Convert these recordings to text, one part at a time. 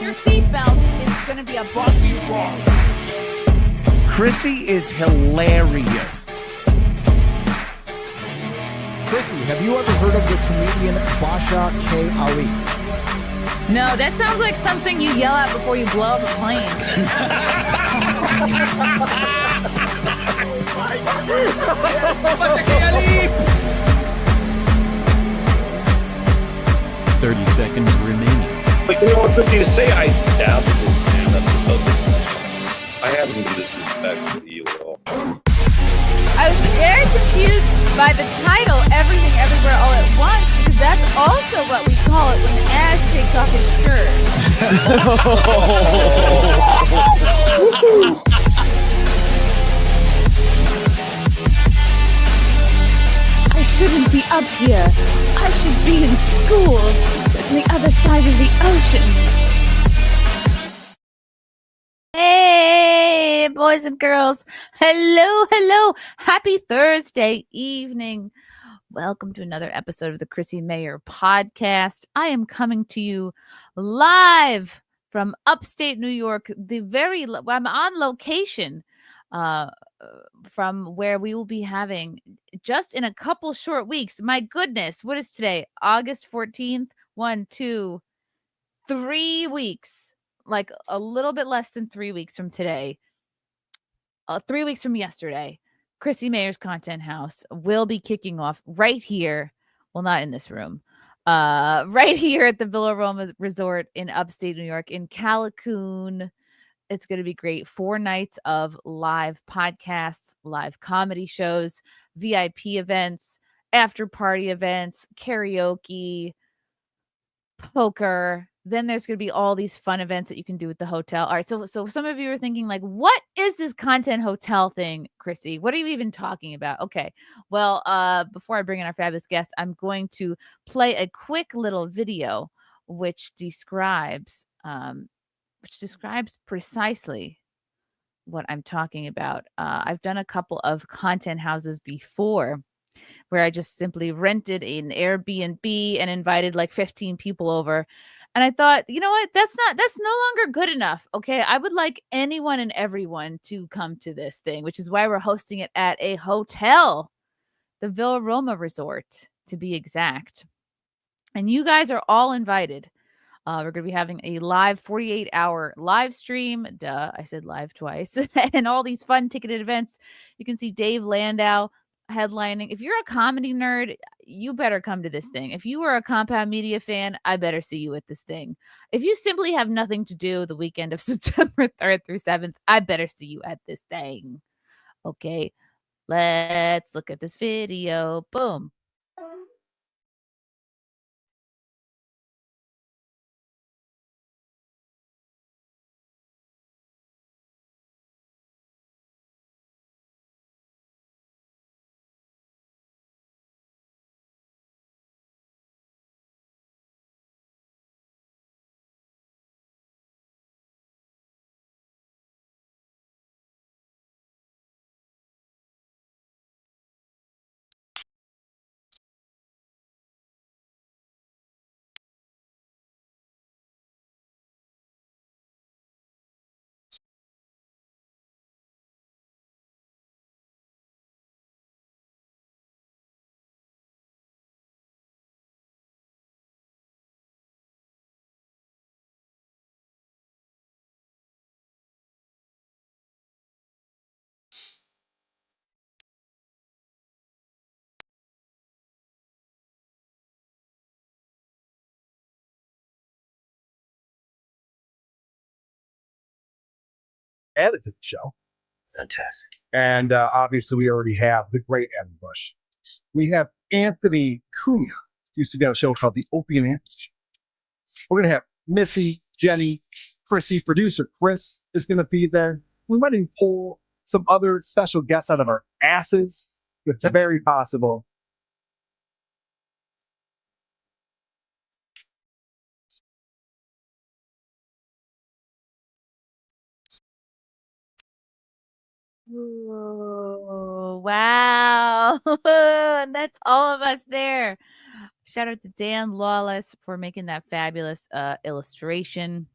your seatbelt. It's going to be a bumpy ride. Chrissie is hilarious. Chrissie, have you ever heard of the comedian Basha K. Ali? No, that sounds like something you yell at before you blow up a plane. 30 seconds remaining. But you know what, good thing to say, I dabbled in stand-up or something. I haven't been disrespectful to you at all. I was very confused by the title, Everything Everywhere All at Once, because that's also what we call it when Ash takes off his shirt. I shouldn't be up here. I should be in school on the other side of the ocean. Hey, boys and girls. Hello. Happy Thursday evening. Welcome to another episode of the Chrissie Mayr podcast. I am coming to you live from upstate New York. I'm on location from where we will be having just in a couple short weeks. My goodness, what is today? August 14th? 1, 2, 3 weeks. Like a little bit less than 3 weeks from today, 3 weeks from yesterday, Chrissie Mayr's Content House will be kicking off right here. Well, not in this room, right here at the Villa Roma Resort in upstate New York in Callicoon. It's going to be great. 4 nights of live podcasts, live comedy shows, VIP events, after party events, karaoke, poker. Then there's going to be all these fun events that you can do at the hotel. All right. So some of you are thinking like, what is this content hotel thing, Chrissie? What are you even talking about? Okay. Well, before I bring in our fabulous guest, I'm going to play a quick little video which describes precisely what I'm talking about. I've done a couple of content houses before where I just simply rented an Airbnb and invited like 15 people over. And I thought, you know what? That's no longer good enough. Okay. I would like anyone and everyone to come to this thing, which is why we're hosting it at a hotel, the Villa Roma Resort, to be exact. And you guys are all invited. We're going to be having a live 48-hour live stream. Duh, I said live twice. And all these fun ticketed events. You can see Dave Landau headlining. If you're a comedy nerd, you better come to this thing. If you are a Compound Media fan, I better see you at this thing. If you simply have nothing to do the weekend of September 3rd through 7th, I better see you at this thing. Okay, let's look at this video. Boom. Added to the show. Fantastic. And obviously, we already have the great Evan Bush. We have Anthony Cunha, used to be on a show called The Opie and Anthony Show. We're going to have Missy, Jenny, Chrissie, producer Chris is going to be there. We might even pull some other special guests out of our asses. It's very possible. Ooh, wow. And that's all of us there. Shout out to Dan Lawless for making that fabulous illustration.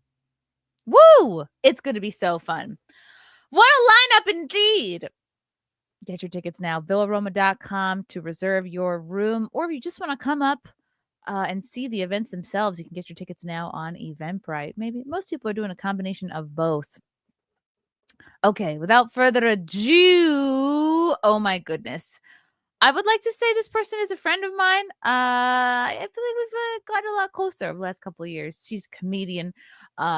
Woo! It's going to be so fun. What a lineup indeed. Get your tickets now, villaroma.com to reserve your room, or if you just want to come up and see the events themselves, you can get your tickets now on Eventbrite. Maybe most people are doing a combination of both. Okay, without further ado, oh my goodness. I would like to say this person is a friend of mine. I feel like we've gotten a lot closer over the last couple of years. She's a comedian.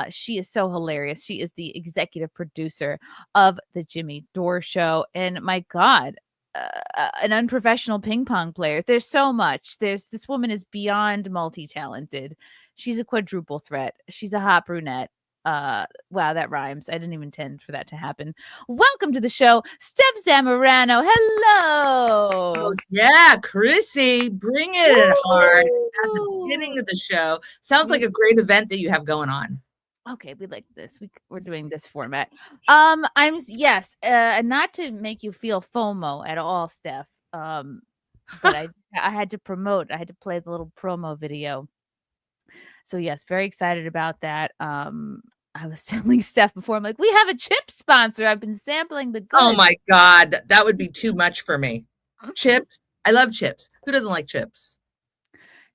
She is so hilarious. She is the executive producer of the Jimmy Dore Show. And my God, an unprofessional ping pong player. There's so much. This woman is beyond multi-talented. She's a quadruple threat. She's a hot brunette. Wow, that rhymes. I didn't even intend for that to happen. Welcome to the show, Stef Zamorano. Hello. Oh, yeah, Chrissie, bring it in hard at the beginning of the show. Sounds like a great event that you have going on. Okay, we like this. We're doing this format. Yes, not to make you feel FOMO at all, Steph. But I had to promote. I had to play the little promo video. So yes, very excited about that. I was telling Steph before, I'm like, we have a chip sponsor. I've been sampling the goods. Oh my God, that would be too much for me. Chips. I love chips. Who doesn't like chips?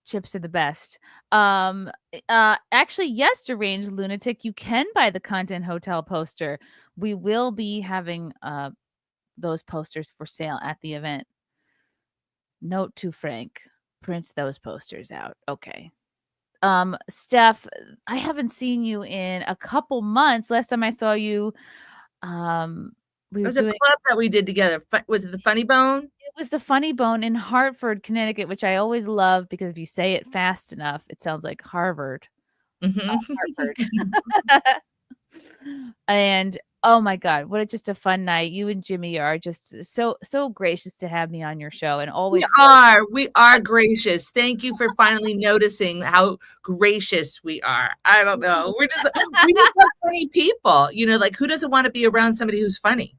Chips are the best. Actually, yes, Deranged Lunatic, you can buy the Content Hotel poster. We will be having those posters for sale at the event. Note to Frank, print those posters out. Okay. Steph, I haven't seen you in a couple months. Last time I saw you, it was a club that we did together. Was it the Funny Bone? It was the Funny Bone in Hartford, Connecticut, which I always love because if you say it fast enough, it sounds like Harvard. Hartford. And oh my God, what just a fun night. You and Jimmy are just so gracious to have me on your show, and always we are gracious. Thank you for finally noticing how gracious we are. I don't know. We just love funny people. You know, like who doesn't want to be around somebody who's funny?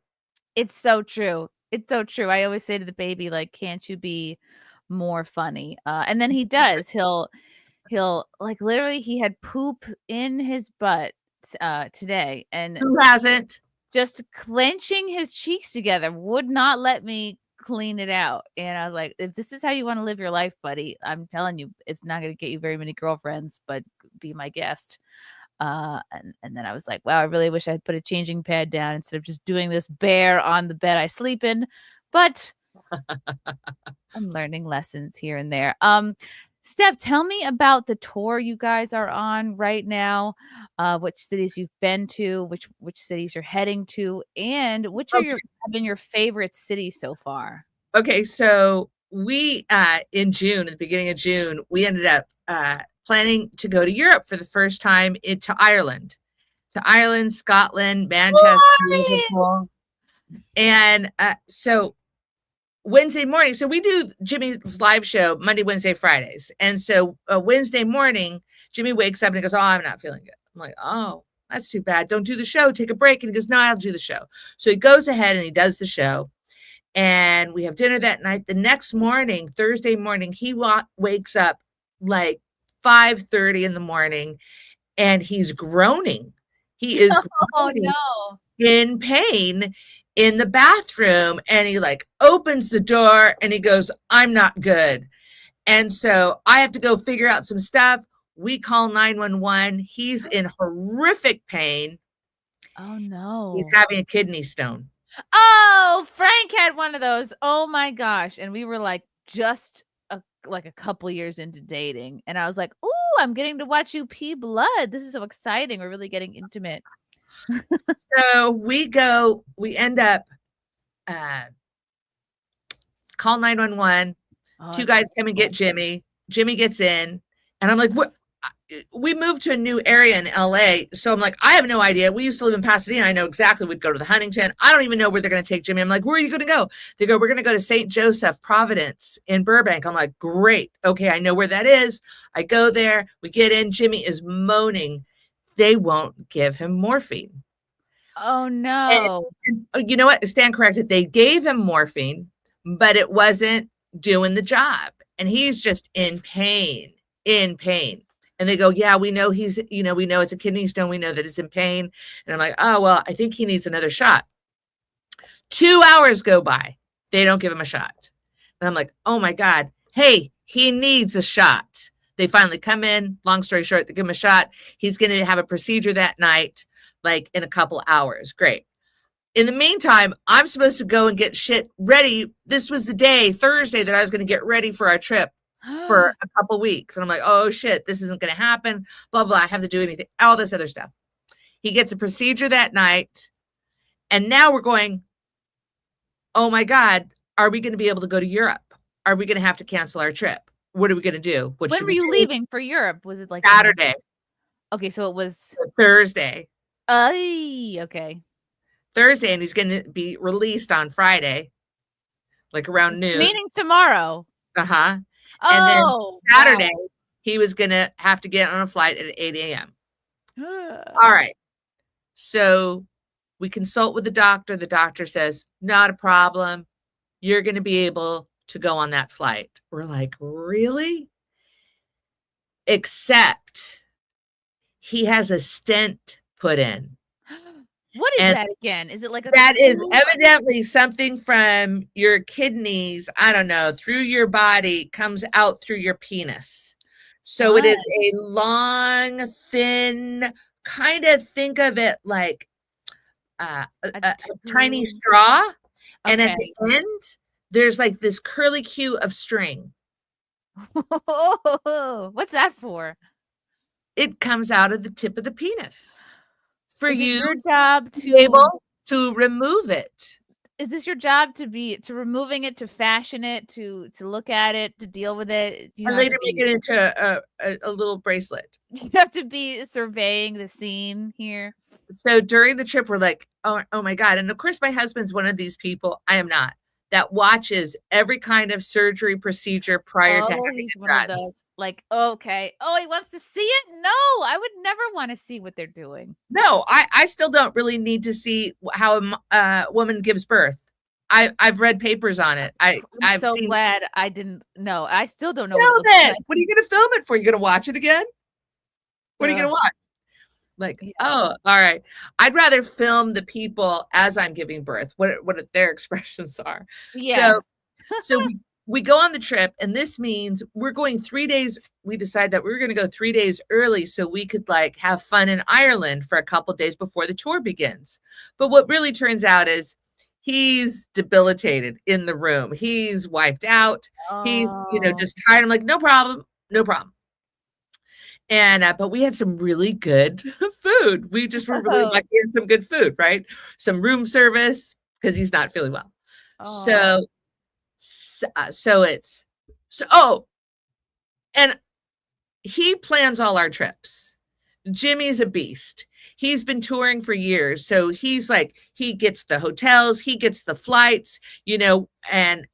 It's so true. It's so true. I always say to the baby, like, can't you be more funny? And then he does. He'll like literally he had poop in his butt today, and who hasn't? Just clenching his cheeks together, would not let me clean it out. And I was like, if this is how you want to live your life, buddy, I'm telling you, it's not going to get you very many girlfriends, but be my guest. And then I was like, wow, I really wish I had put a changing pad down instead of just doing this bare on the bed I sleep in. But I'm learning lessons here and there. Steph, tell me about the tour you guys are on right now, which cities you've been to, which cities you're heading to, and which have been your favorite cities so far? Okay, so we in June, at the beginning of June, we ended up planning to go to Europe for the first time to Ireland, Scotland, Manchester, and so Wednesday morning. So we do Jimmy's live show Monday, Wednesday, Fridays. And so Wednesday morning, Jimmy wakes up and he goes, oh, I'm not feeling good. I'm like, oh, that's too bad. Don't do the show. Take a break. And he goes, no, I'll do the show. So he goes ahead and he does the show. And we have dinner that night. The next morning, Thursday morning, he wakes up like 5:30 in the morning and he's groaning. He is groaning in pain in the bathroom, and he like opens the door and he goes, I'm not good. And so I have to go figure out some stuff. We call 911. He's in horrific pain. Oh no. He's having a kidney stone. Oh, Frank had one of those. Oh my gosh. And we were like just like a couple years into dating. And I was like, ooh, I'm getting to watch you pee blood. This is so exciting. We're really getting intimate. So we end up call 911. Two guys come and get Jimmy. Jimmy gets in, and I'm like, what? We moved to a new area in LA. So I'm like, I have no idea. We used to live in Pasadena. I know exactly we'd go to the Huntington. I don't even know where they're going to take Jimmy. I'm like, where are you going to go? They go, we're going to go to St. Joseph, Providence in Burbank. I'm like, great. Okay, I know where that is. I go there. We get in. Jimmy is moaning. They won't give him morphine. Oh, no. And you know what? Stand corrected. They gave him morphine, but it wasn't doing the job. And he's just in pain. And they go, yeah, we know we know it's a kidney stone. We know that it's in pain. And I'm like, oh, well, I think he needs another shot. 2 hours go by. They don't give him a shot. And I'm like, oh my God, hey, he needs a shot. They finally come in. Long story short, they give him a shot. He's going to have a procedure that night, like in a couple hours. Great. In the meantime, I'm supposed to go and get shit ready. This was the day, Thursday, that I was going to get ready for our trip for a couple weeks. And I'm like, oh shit, this isn't going to happen. Blah, blah. I have to do anything, all this other stuff. He gets a procedure that night. And now we're going, oh my God, are we going to be able to go to Europe? Are we going to have to cancel our trip? What are we going to do? What When were you leaving for Europe? Was it like Saturday? Okay, so it was Thursday. Okay. Thursday, and he's going to be released on Friday, like around noon. Meaning tomorrow. Uh-huh. Oh, and then Saturday, he was going to have to get on a flight at 8 a.m. All right. So we consult with the doctor. The doctor says, not a problem. You're going to be able to go on that flight. We're like, really? Except he has a stent put in. What is that again? Is it like that is evidently something from your kidneys, I don't know, through your body, comes out through your penis. So it is a long, thin, kind of think of it like a tiny straw. Okay. And at the end, there's like this curly cue of string. What's that for? It comes out of the tip of the penis. For is you, your job to be able to remove it. Is this your job to removing it, to fashion it, to look at it, to deal with it? And later make it into a little bracelet. You have to be surveying the scene here. So during the trip, we're like, oh my God. And of course, my husband's one of these people. I am not. That watches every kind of surgery procedure prior to having it done. Of those, like, okay. Oh, he wants to see it? No, I would never want to see what they're doing. No, I still don't really need to see how a woman gives birth. I've read papers on it. I'm so glad I didn't know. I still don't know. What are you going to film it for? You going to watch it again? What are you going to watch? Like, oh, all right. I'd rather film the people as I'm giving birth, what their expressions are. Yeah. So we go on the trip, and this means we're going 3 days. We decided that we were going to go 3 days early so we could like have fun in Ireland for a couple days before the tour begins. But what really turns out is he's debilitated in the room. He's wiped out. He's, just tired. I'm like, no problem. And but we had some really good food. We just were really lucky in some good food, right? Some room service because he's not feeling well. And he plans all our trips. Jimmy's a beast. He's been touring for years, so he's like he gets the hotels, he gets the flights, and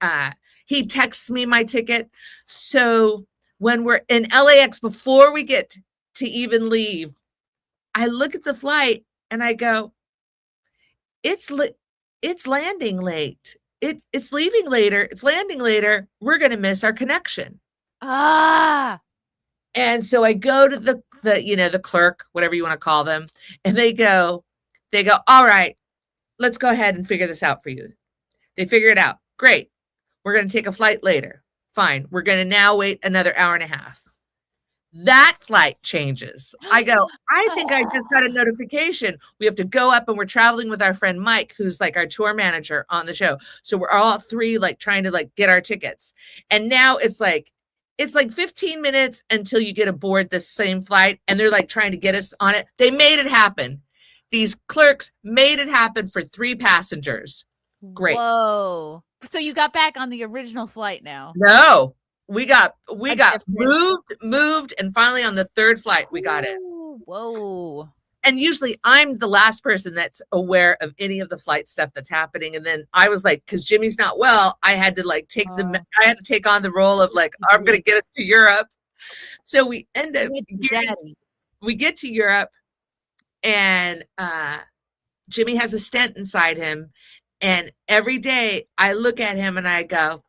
he texts me my ticket. So when we're in LAX, before we get to even leave, I look at the flight and I go, it's landing late. It's leaving later. It's landing later. We're going to miss our connection. And so I go to the clerk, whatever you want to call them. And they go, all right, let's go ahead and figure this out for you. They figure it out. Great. We're going to take a flight later. Fine. We're going to now wait another hour and a half. That flight changes. I go, I think I just got a notification. We have to go up, and we're traveling with our friend Mike, who's like our tour manager on the show. So we're all three like trying to like get our tickets. And now it's like 15 minutes until you get aboard the same flight, and they're like trying to get us on it. They made it happen. These clerks made it happen for 3 passengers. Great. Whoa. So you got back on the original flight now? No, we got moved, and finally on the 3rd flight we got it. Whoa. And usually I'm the last person that's aware of any of the flight stuff that's happening. And then I was like, because Jimmy's not well, I had to like take on the role of like, I'm going to get us to Europe. So we end up we get to Europe, and Jimmy has a stent inside him. And every day I look at him and I go,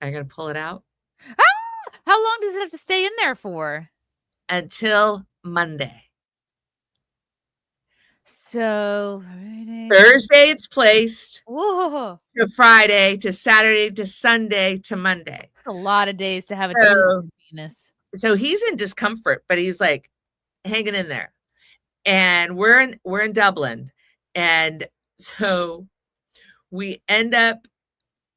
are you going to pull it out? How long does it have to stay in there for? Until Monday. So Friday. Thursday it's placed Whoa, to Friday to Saturday to Sunday to Monday. that's a lot of days to have a So- tumor in the penis. So he's in discomfort, but he's like hanging in there. And we're in Dublin. And so we end up,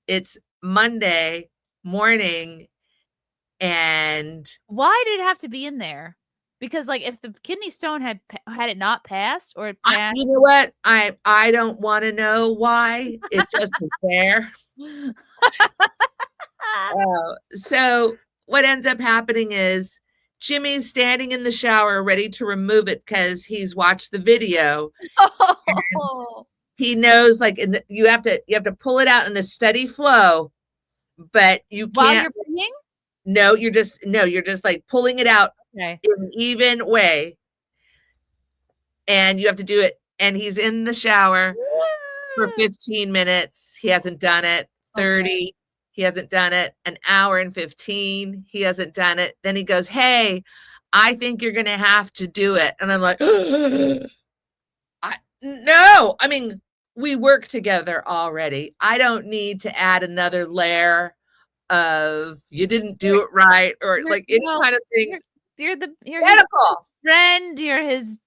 it's Monday morning, and Why did it have to be in there? Because like if the kidney stone had it not passed or it passed, you know what? I don't want to know why. It just is there. So what ends up happening is Jimmy's standing in the shower ready to remove it because he's watched the video. oh, He knows like you have to pull it out in a steady flow, but you while can't. you're peeing? No, you're just like pulling it out Okay. in an even way, and you have to do it. And he's in the shower for 15 minutes. He hasn't done it. 30. Okay. He hasn't done it. An hour and 15. He hasn't done it. Then he goes, "Hey, I think you're gonna have to do it." And I'm like, no. I mean, we work together already. I don't need to add another layer of you didn't do it right or like any kind of thing. You're his Medical. friend. You're his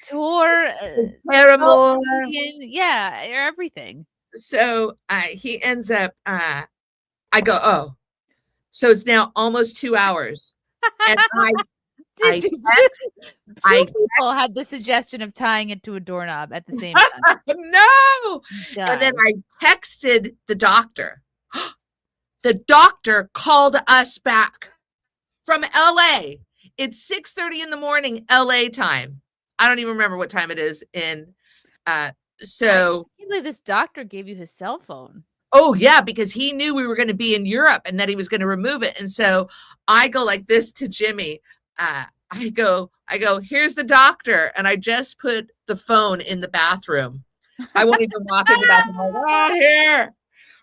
tour. It's terrible. Yeah, you're everything. So he ends up. I go, oh, so it's now almost 2 hours, and Two I- people had the suggestion of tying it to a doorknob at the same time. no. And then I texted the doctor. The doctor called us back from LA. It's 6:30 in the morning, LA time. I don't even remember what time it is in. So I can't believe this doctor gave you his cell phone. oh yeah, because he knew we were going to be in Europe and that he was going to remove it. And so I go like this to Jimmy. I go, here's the doctor. And I just put the phone in the bathroom. I won't even walk in the bathroom. I'm like, oh, here.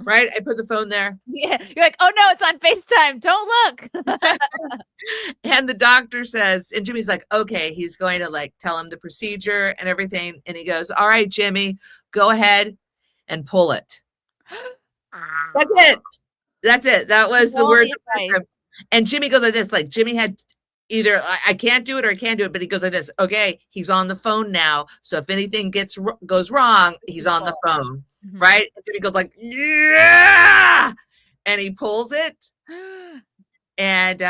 Right. I put the phone there. Yeah. You're like, oh no, it's on FaceTime. Don't look. And the doctor says, and Jimmy's like, okay, he's going to like tell him the procedure and everything. And he goes, all right, Jimmy, go ahead and pull it. That's it. That's it. That was the words. And Jimmy goes like this, like Jimmy had either I can't do it or I can't do it, but he goes like this. Okay, he's on the phone now. So if anything goes wrong, he's on the phone, right? And Jimmy goes like, yeah, and he pulls it, and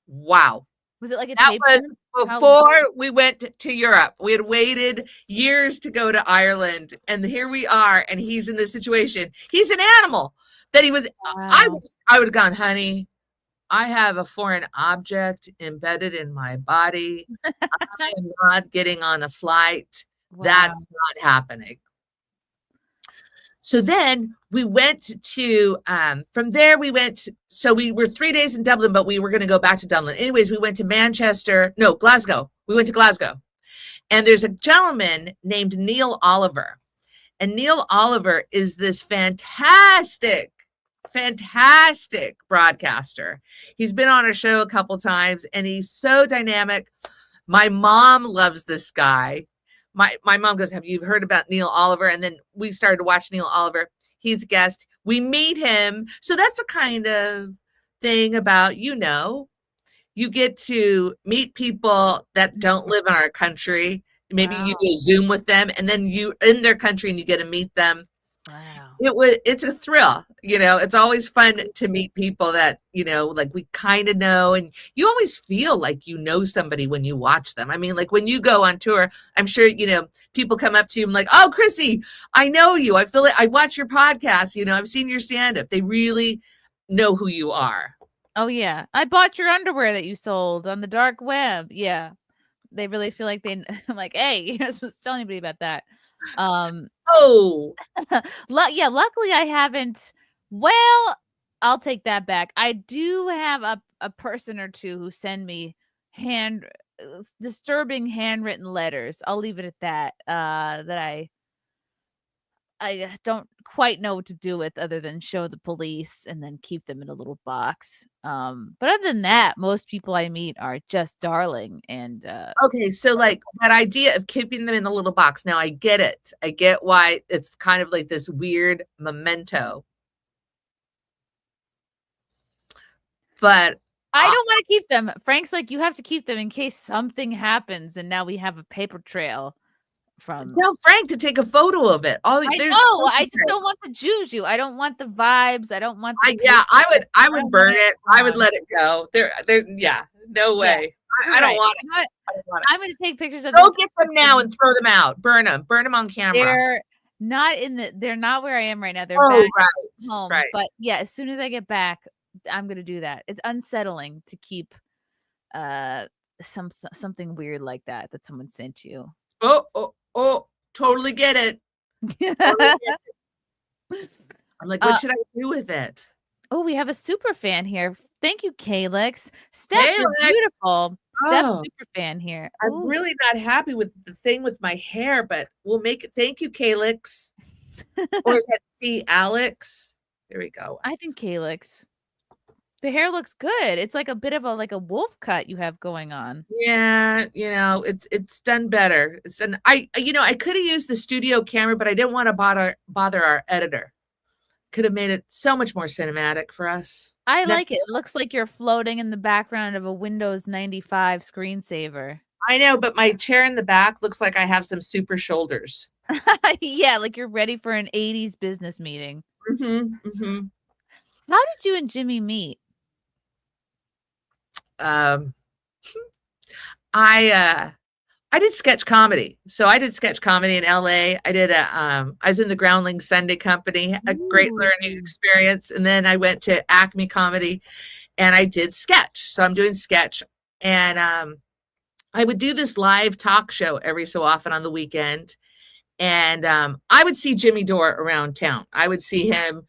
wow, Was it like a that tape? was before we went to Europe. We had waited years to go to Ireland, and here we are, and he's in this situation. He's an animal that he was. Wow. I would have gone, honey, I have a foreign object embedded in my body. I am not getting on a flight. Wow. That's not happening. So then we went to, from there we went, so we were 3 days in Dublin, but we were going to go back to Dublin. Anyways, we went to Glasgow. We went to Glasgow. And there's a gentleman named Neil Oliver. And Neil Oliver is this fantastic broadcaster. He's been on our show a couple times, and he's so dynamic. My mom loves this guy. My mom goes, have you heard about Neil Oliver? And then we started to watch Neil Oliver. He's a guest. We meet him. So that's a kind of thing about, you get to meet people that don't live in our country. Maybe you do Zoom with them, and then you in their country and you get to meet them. Wow. It's a thrill. It's always fun to meet people that, like we kind of know, and you always feel like you know somebody when you watch them. I mean, like when you go on tour, I'm sure, people come up to you and like, oh, Chrissie, I know you. I feel it. I watch your podcast. I've seen your stand-up. They really know who you are. Oh yeah. I bought your underwear that you sold on the dark web. Yeah. They really feel like I'm like, hey, you're not supposed to tell anybody about that. Luckily I haven't. Well, I'll take that back. I do have a person or two who send me disturbing handwritten letters. I'll leave it at that. That I don't quite know what to do with other than show the police and then keep them in a little box. But other than that, most people I meet are just darling and Okay, so like that idea of keeping them in a little box. Now I get it. I get why it's kind of like this weird memento. But I don't want to keep them. Frank's like, you have to keep them in case something happens, and now we have a paper trail from. tell Frank to take a photo of it. I know. I just don't want the juju. I don't want the vibes. I don't want. The I would burn it. I would let it go. Yeah, no way. I don't want it. I don't want it. I'm going to take pictures of. Go get them now and throw them out. Burn them on camera. They're not where I am right now. They're back right home. Right. But yeah, as soon as I get back, I'm going to do that. It's unsettling to keep something weird like that someone sent you. Oh, totally get it. Totally get it. I'm like, what should I do with it? Oh, we have a super fan here. Thank you, Calix. Steph, you're beautiful. Steph, super fan here. Ooh. I'm really not happy with the thing with my hair, but we'll make it. Thank you, Calix. Or is that C, Alex? There we go. I think Calix. The hair looks good. It's like a bit of a wolf cut you have going on. Yeah, it's done better. I could have used the studio camera, but I didn't want to bother our editor. Could have made it so much more cinematic for us. I like it. It looks like you're floating in the background of a Windows 95 screensaver. I know, but my chair in the back looks like I have some super shoulders. Yeah, like you're ready for an 80s business meeting. Mm-hmm. How did you and Jimmy meet? I did sketch comedy. So I did sketch comedy in LA. I was in the Groundling Sunday Company, a great learning experience. And then I went to Acme Comedy and I did sketch. So I'm doing sketch. And I would do this live talk show every so often on the weekend. And I would see Jimmy Dore around town. I would see him,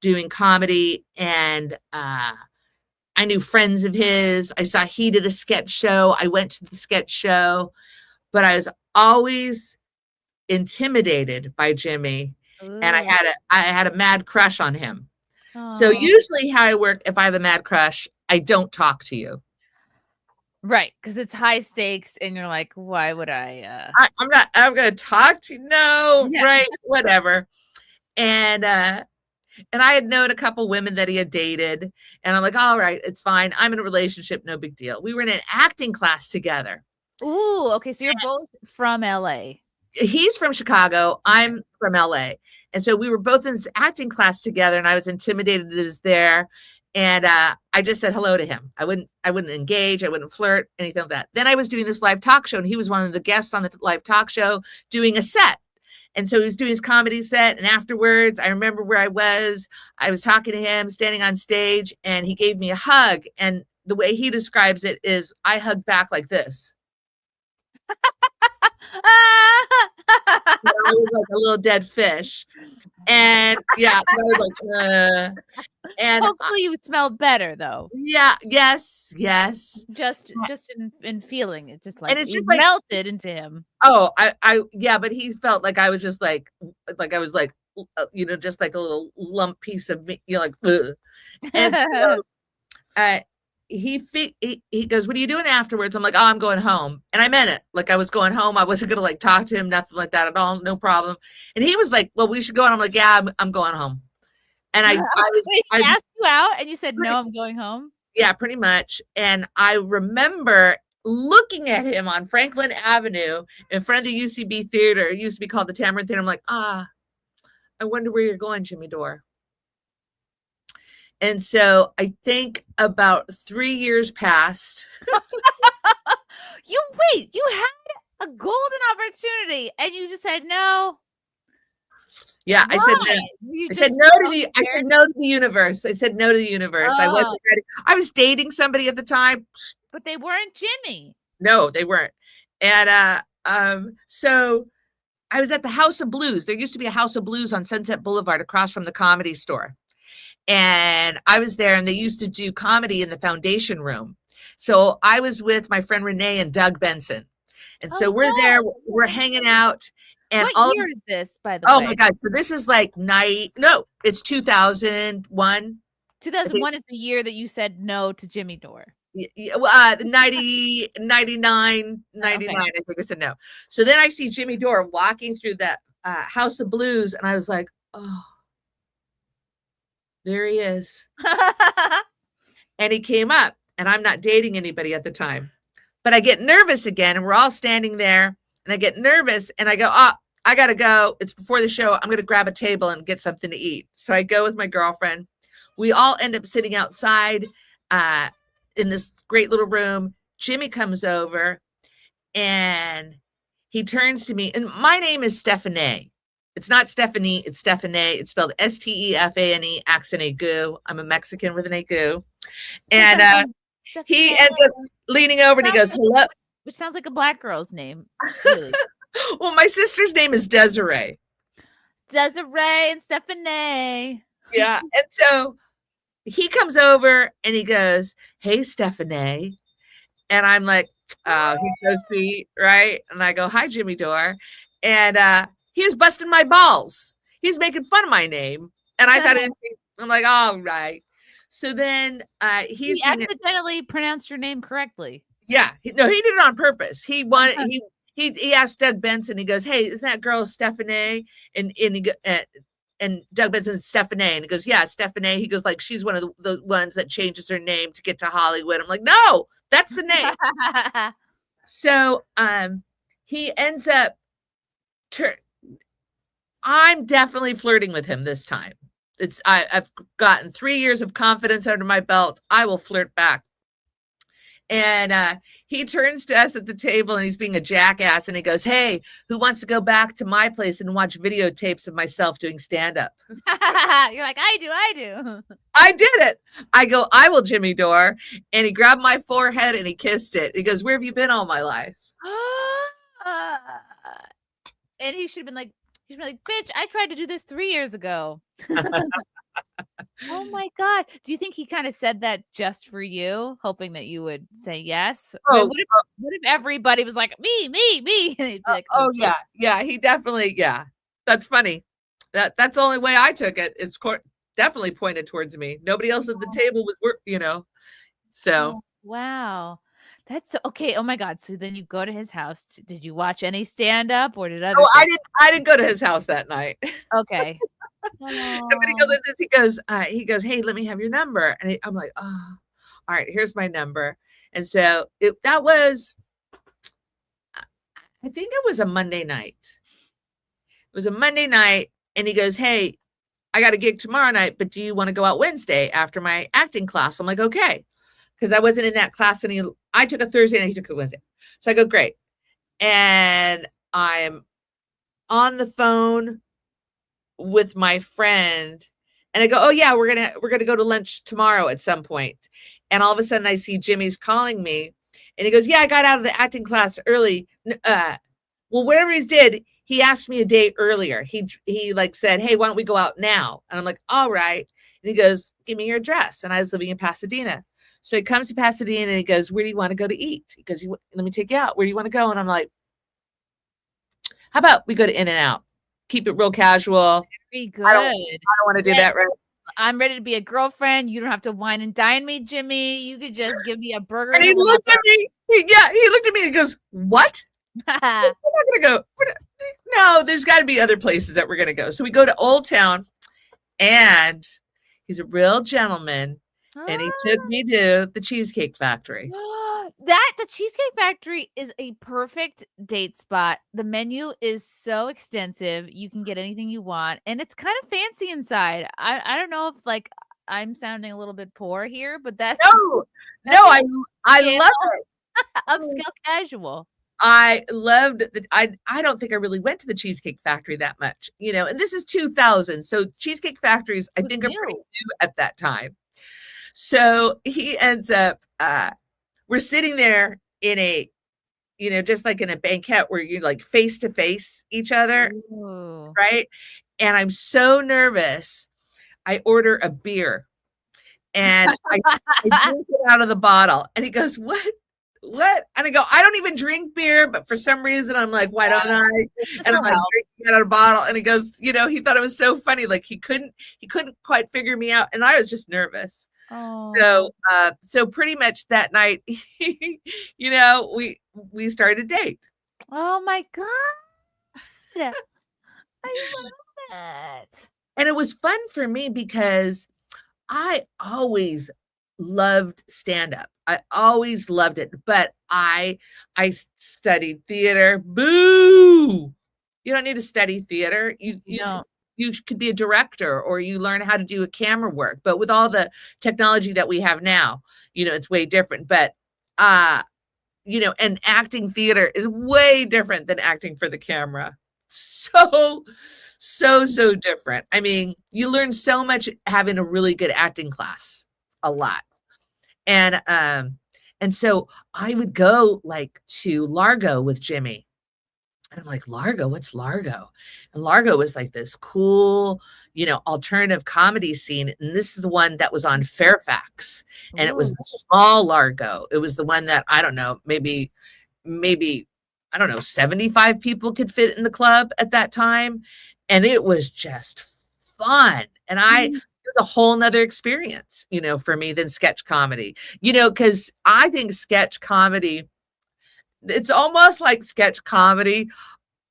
doing comedy. And I knew friends of his. I saw he did a sketch show. I went to the sketch show, but I was always intimidated by Jimmy. Ooh. And I had a mad crush on him. Aww. So usually how I work, if I have a mad crush, I don't talk to you. Right, because it's high stakes and you're like, why would I'm going to talk to you. No, yeah. Right, whatever. And I had known a couple women that he had dated. And I'm like, all right, it's fine. I'm in a relationship. No big deal. We were in an acting class together. Ooh, okay. So you're both from LA. He's from Chicago. I'm from LA. And so we were both in this acting class together and I was intimidated that he was there. And I just said hello to him. I wouldn't engage. I wouldn't flirt, anything like that. Then I was doing this live talk show and he was one of the guests on the live talk show doing a set. And so he was doing his comedy set. And afterwards, I remember where I was talking to him, standing on stage, and he gave me a hug. And the way he describes it is I hug back like this. I was like a little dead fish. And yeah, I was like, and hopefully you smelled better though. Yeah, yes. Just in feeling it, just like, and it's just like melted into him. Oh, yeah, but he felt like I was just like I was like, just like a little lump piece of meat, like, ugh. And so, he goes, what are you doing afterwards? I'm like, oh, I'm going home. And I meant it. Like I was going home. I wasn't going to talk to him, nothing like that at all. No problem. And he was like, well, we should go. And I'm like, yeah, I'm going home. And I asked you out and you said, no, I'm going home. Yeah, pretty much. And I remember looking at him on Franklin Avenue in front of the UCB Theater. It used to be called the Tamarind Theater. I'm like, I wonder where you're going, Jimmy Dore. And so I think about 3 years passed. You had a golden opportunity and you just said no. Yeah, I said no. I said no to the universe. I said no to the universe. I wasn't ready. I was dating somebody at the time. But they weren't Jimmy. No, they weren't. And so I was at the House of Blues. There used to be a House of Blues on Sunset Boulevard across from the Comedy Store. And I was there and they used to do comedy in the Foundation Room. So I was with my friend Renee and Doug Benson. And so we're there, we're hanging out. And What year is this, by the way? Oh my God. So this is like it's 2001. 2001 is the year that you said no to Jimmy Dore. 90, 99, 99, I think I said no. So then I see Jimmy Dore walking through the House of Blues, and I was like, oh, there he is. And he came up, and I'm not dating anybody at the time. But I get nervous again, and we're all standing there, and I get nervous, and I go, oh, I got to go. It's before the show. I'm going to grab a table and get something to eat. So I go with my girlfriend. We all end up sitting outside in this great little room. Jimmy comes over and he turns to me, and my name is Stephanie. It's not Stephanie, it's Stephanie. It's spelled Stefane, accent agu. I'm a Mexican with an agu. And he ends up leaning over and he goes, hello. Which sounds like a black girl's name. Really. Well, my sister's name is Desiree. Desiree and Stephanie. Yeah. And so he comes over and he goes, hey, Stephanie. And I'm like, oh, he's so sweet, right? And I go, hi, Jimmy Dore. And he was busting my balls. He was making fun of my name. And I thought, I'm like, all right. So then he accidentally pronounced your name correctly. Yeah. No, he did it on purpose. He wanted, he asked Doug Benson, he goes, hey, isn't that girl Stephanie? And Doug Benson, Stephanie. And he goes, yeah, Stephanie. He goes, like, she's one of the ones that changes her name to get to Hollywood. I'm like, no, that's the name. So he ends up, I'm definitely flirting with him this time. I've gotten 3 years of confidence under my belt. I will flirt back. And he turns to us at the table and he's being a jackass. And he goes, hey, who wants to go back to my place and watch videotapes of myself doing stand-up? You're like, I do. I did it. I go, I will, Jimmy Dore. And he grabbed my forehead and he kissed it. He goes, where have you been all my life? And he should have been like, bitch, I tried to do this 3 years ago. Oh my God. Do you think he kind of said that just for you, hoping that you would say yes? Oh, what if everybody was like, me? Like, yeah. Yeah, he definitely, yeah. That's funny. That's the only way I took it. It's definitely pointed towards me. Nobody else at the table was, so. Oh, wow. That's so, okay. Oh my God. So then you go to his house. Did you watch any stand-up or did others? I didn't go to his house that night. Okay. And when he goes like this, he goes, hey, let me have your number. And I'm like, oh, all right, here's my number. And so that was, I think it was a Monday night. It was a Monday night. And he goes, hey, I got a gig tomorrow night, but do you want to go out Wednesday after my acting class? I'm like, okay. Because I wasn't in that class. And I took a Thursday and he took a Wednesday. So I go, great. And I'm on the phone with my friend and I go, oh yeah, we're gonna go to lunch tomorrow at some point. And all of a sudden I see Jimmy's calling me and he goes, yeah, I got out of the acting class early. Well, whatever he did, he asked me a day earlier. He like said, hey, why don't we go out now? And I'm like, all right. And he goes, give me your address. And I was living in Pasadena. So he comes to Pasadena and he goes, where do you want to go to eat? He goes, let me take you out. Where do you want to go? And I'm like, how about we go to In-N-Out? Keep it real casual. Very good. I don't want to do that, right? I'm ready to be a girlfriend. You don't have to wine and dine me, Jimmy. You could just give me a burger. And he looked at me. He looked at me and goes, what? We're not going to go. No, there's got to be other places that we're going to go. So we go to Old Town and he's a real gentleman. And he took me to the Cheesecake Factory. The Cheesecake Factory is a perfect date spot. The menu is so extensive. You can get anything you want. And it's kind of fancy inside. I don't know if like I'm sounding a little bit poor here, but that's I love it. Upscale casual. I loved it. I don't think I really went to the Cheesecake Factory that much, and this is 2000. So Cheesecake Factories, I think, are pretty new at that time. So he ends up, we're sitting there in a, just like in a banquet where you're like face to face each other. Ooh. Right. And I'm so nervous. I order a beer and I drink it out of the bottle. And he goes, what what? And I go, I don't even drink beer, but for some reason I'm like, why don't I? And I'm like drinking out of a bottle. And he goes, he thought it was so funny. Like he couldn't quite figure me out. And I was just nervous. Oh. So pretty much that night, we started a date. Oh my God. I love that. And it was fun for me because I always loved stand-up. I always loved it, but I studied theater. Boo! You don't need to study theater. You could be a director, or you learn how to do a camera work. But with all the technology that we have now, it's way different. But and acting theater is way different than acting for the camera. So different. I mean, you learn so much having a really good acting class, a lot. And so I would go like to Largo with Jimmy. And I'm like, Largo, what's Largo? And Largo was like this cool, alternative comedy scene. And this is the one that was on Fairfax. And it was the small Largo. It was the one that, I don't know, maybe, I don't know, 75 people could fit in the club at that time. And it was just fun. And it was a whole nother experience, for me than sketch comedy, because I think sketch comedy, it's almost like sketch comedy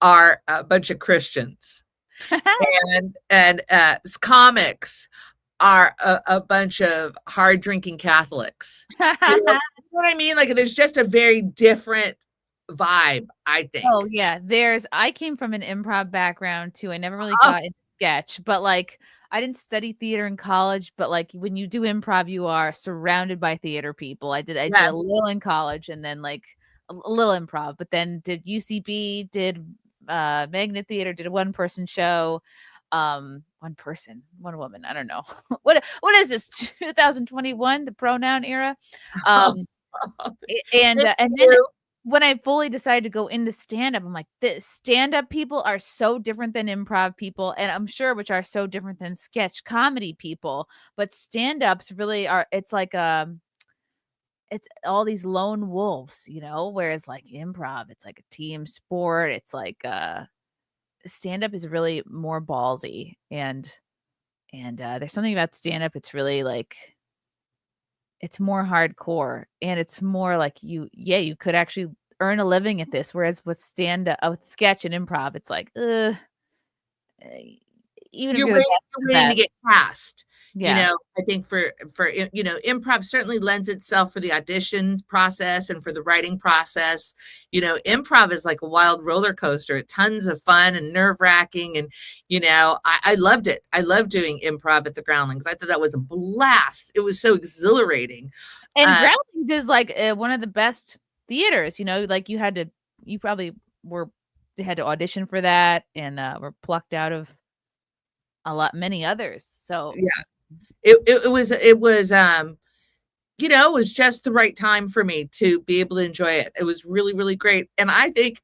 are a bunch of Christians and comics are a bunch of hard drinking Catholics. You know what I mean? Like there's just a very different vibe, I think. Oh yeah. I came from an improv background too. I never really got into sketch, but like I didn't study theater in college, but like when you do improv, you are surrounded by theater people. I did a little in college and then like a little improv, but then did UCB, did Magnet Theater, did a one-person show. One woman. I don't know. What is this? 2021, the pronoun era. And then when I fully decided to go into stand-up, I'm like, this stand-up people are so different than improv people, and I'm sure which are so different than sketch comedy people. But stand-ups really are. It's like it's all these lone wolves, whereas like improv, it's like a team sport. It's like stand-up is really more ballsy, and there's something about stand-up. It's really like it's more hardcore, and it's more like you could actually earn a living at this. Whereas with with sketch and improv, it's like, even you're if you're waiting to get cast. Yeah. I think for improv certainly lends itself for the auditions process and for the writing process. Improv is like a wild roller coaster, tons of fun and nerve-wracking. And, I loved it. I loved doing improv at the Groundlings. I thought that was a blast. It was so exhilarating. And Groundlings is like one of the best theaters, like you probably had to audition for that and were plucked out of many others. So yeah. It was it was just the right time for me to be able to enjoy it. It was really, really great. And I think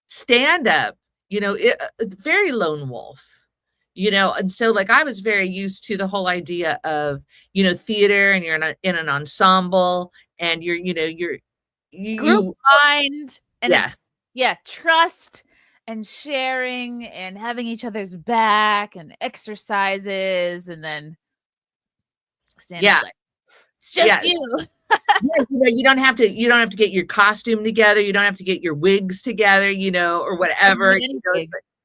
stand up, it's very lone wolf, and so like I was very used to the whole idea of, theater, and you're in an ensemble, and you're group mind, and trust and sharing and having each other's back and exercises, and then like, it's just you. You don't have to get your costume together. You don't have to get your wigs together, or whatever.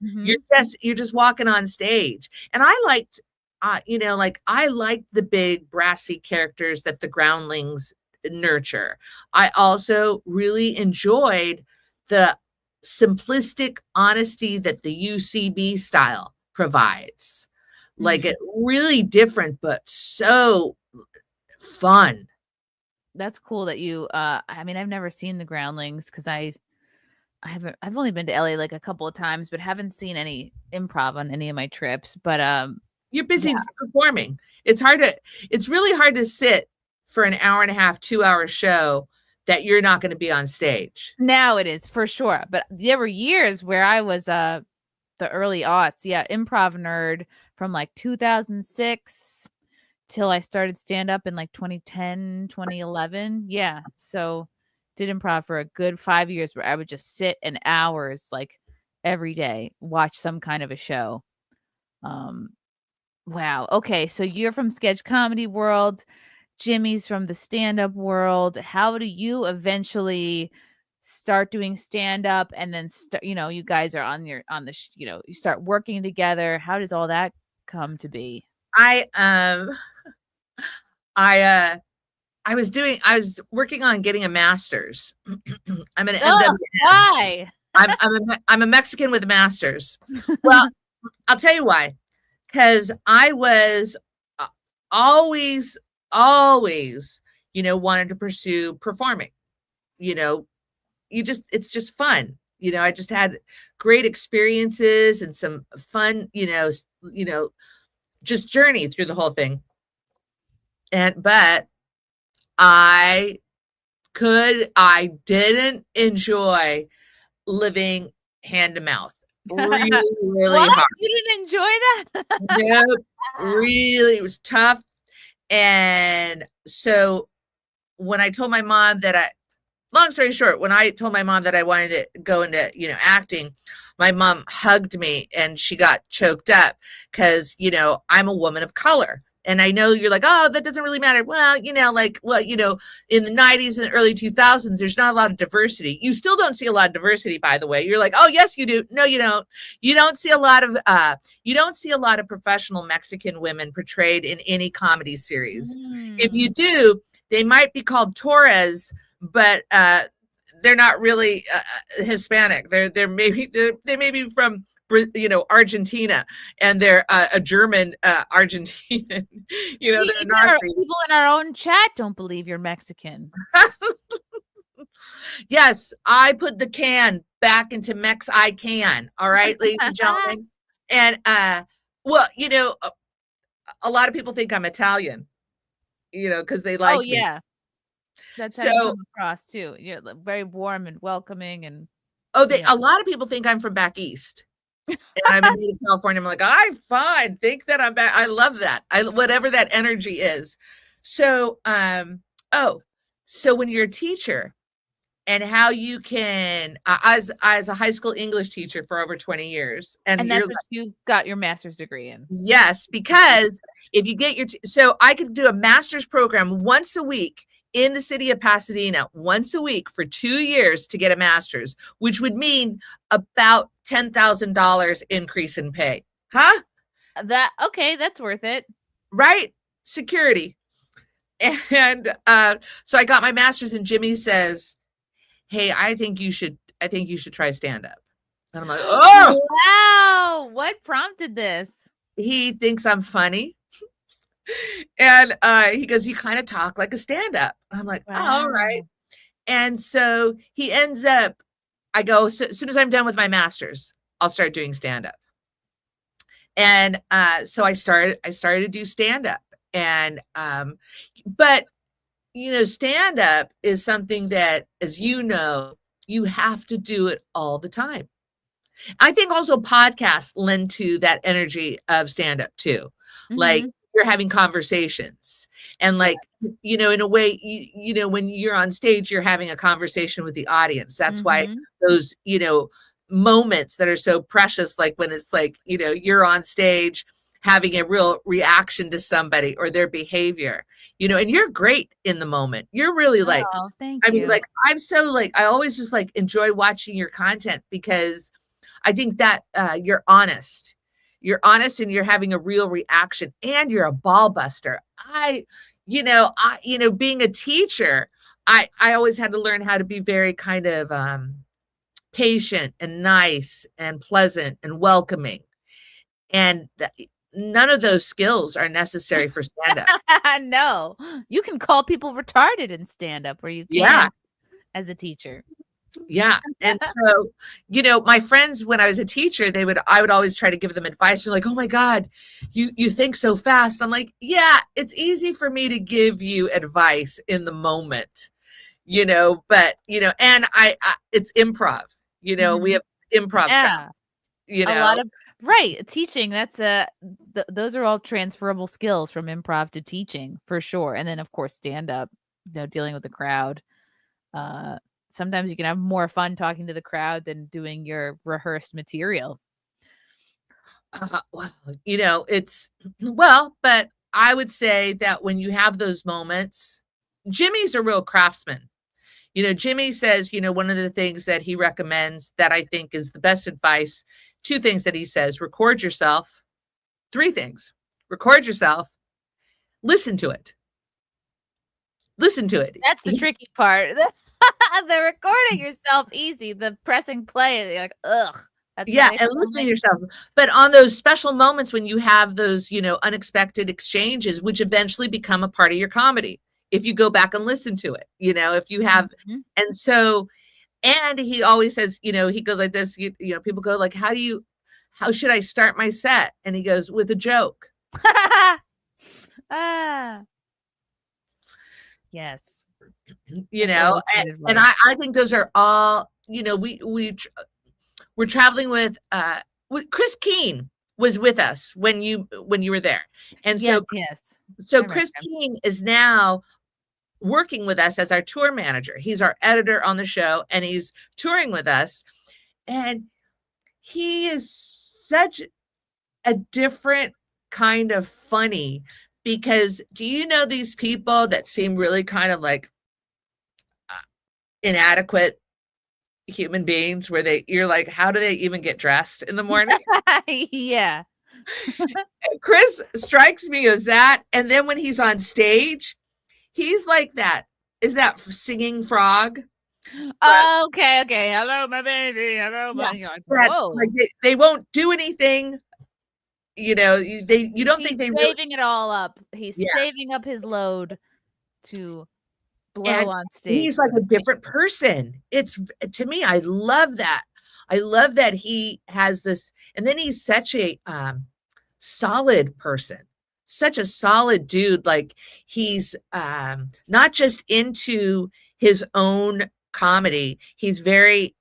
You're just walking on stage. And I liked, I liked the big brassy characters that the Groundlings nurture. I also really enjoyed the simplistic honesty that the UCB style provides. Like it really different, but so fun. That's cool that you I mean, I've never seen the Groundlings because I've only been to LA like a couple of times, but haven't seen any improv on any of my trips. But you're busy performing. It's really hard to sit for an hour and a half, 2-hour show that you're not going to be on stage. Now it is for sure. But there were years where I was the early aughts, improv nerd from like 2006 till I started stand up in like 2010, 2011. Yeah. So did improv for a good 5 years where I would just sit in hours like every day, watch some kind of a show. Um, wow. Okay. So you're from sketch comedy world. Jimmy's from the stand-up world. How do you eventually start doing stand-up and then you guys are you start working together. How does all that come to be? I I was working on getting a master's. I'm an MW. Why? I'm a Mexican with a master's. Well, I'll tell you why. Because I was always, wanted to pursue performing. It's just fun. I just had great experiences and some fun, just journey through the whole thing. But I didn't enjoy living hand to mouth. Really, really hard. You didn't enjoy that? Nope. Really, it was tough. And so when I told my mom long story short, when I told my mom that I wanted to go into, acting, my mom hugged me and she got choked up because, I'm a woman of color. And I know you're like, oh, that doesn't really matter. Well, in the 90s and early 2000s, there's not a lot of diversity. You still don't see a lot of diversity, by the way. You're like, oh, yes, you do. No, you don't. You don't see a lot of professional Mexican women portrayed in any comedy series. If you do, they might be called Torres, but they're not really Hispanic. They may be from Argentina, and they're a German Argentinian. They're not. People in our own chat don't believe you're Mexican. Yes, I put the can back into Mex. I can. All right, ladies and gentlemen. And a lot of people think I'm Italian. Because they like. Oh yeah, that's how you come across too. You're very warm and welcoming, and a lot of people think I'm from back east. And I'm in California. I'm like, I'm fine. Think that I'm back. I love that. Whatever that energy is. So, so when you're a teacher, and how you can, as a high school English teacher for over 20 years, and that's what you got your master's degree in. Yes, because if you get so I could do a master's program once a week in the city of Pasadena, once a week for 2 years to get a master's, which would mean about $10,000 increase in pay. Huh? That's worth it. Right? Security. And so I got my master's, and Jimmy says, hey, I think you should try stand-up. And I'm like, oh wow, what prompted this? He thinks I'm funny. And he goes, you kind of talk like a stand-up. I'm like, wow. Oh, all right. And so he ends up, I go, so as soon as I'm done with my master's, I'll start doing stand-up. And so I started to do stand-up. And but stand-up is something that, as you have to do it all the time. I think also podcasts lend to that energy of stand-up too. Mm-hmm. Like, you're having conversations, and like, in a way, when you're on stage, you're having a conversation with the audience. That's why those, moments that are so precious, like when it's like, you're on stage having a real reaction to somebody or their behavior, and you're great in the moment. You're really like, thank you. Mean, like, I'm so like, I always just like enjoy watching your content, because I think that you're honest. You're honest, and you're having a real reaction, and you're a ball buster. Being a teacher, I always had to learn how to be very kind of patient and nice and pleasant and welcoming. And none of those skills are necessary for stand-up. No, you can call people retarded in stand-up, or you can as a teacher. Yeah. And so, my friends, when I was a teacher, I would always try to give them advice. They're like, oh my God, you think so fast. I'm like, yeah, it's easy for me to give you advice in the moment, but, and I it's improv, we have improv class, A lot of Right. Teaching, that's those are all transferable skills from improv to teaching for sure. And then of course stand up, dealing with the crowd. Uh Sometimes you can have more fun talking to the crowd than doing your rehearsed material. Well, it's well, but I would say that when you have those moments, Jimmy's a real craftsman. Jimmy says, one of the things that he recommends that I think is the best advice, two things that he says: record yourself, three things: record yourself, listen to it. Listen to it. That's the tricky part. The recording yourself easy, the pressing play, you're like, ugh. Yeah, and listening to yourself. But on those special moments when you have those, unexpected exchanges, which eventually become a part of your comedy, if you go back and listen to it, if you have, and so, and he always says, he goes like this, people go like, how should I start my set? And he goes, with a joke. Yes. And I think those are all, we're traveling with Chris Keene was with us when you were there. And yes. So Chris Keene is now working with us as our tour manager. He's our editor on the show and he's touring with us. And he is such a different kind of funny, because do you know these people that seem really kind of like inadequate human beings, where you're like, how do they even get dressed in the morning? Yeah. Chris strikes me as that. And then when he's on stage, he's like that. Is that singing frog? Okay. Hello, my baby. Hello, my. Yeah, whoa. Like they won't do anything. You don't think they saving it all up. He's saving up his load to blow on stage. He's like a different person. It's, to me, I love that. I love that he has this, and then he's such a solid person, such a solid dude. Like he's not just into his own comedy. He's very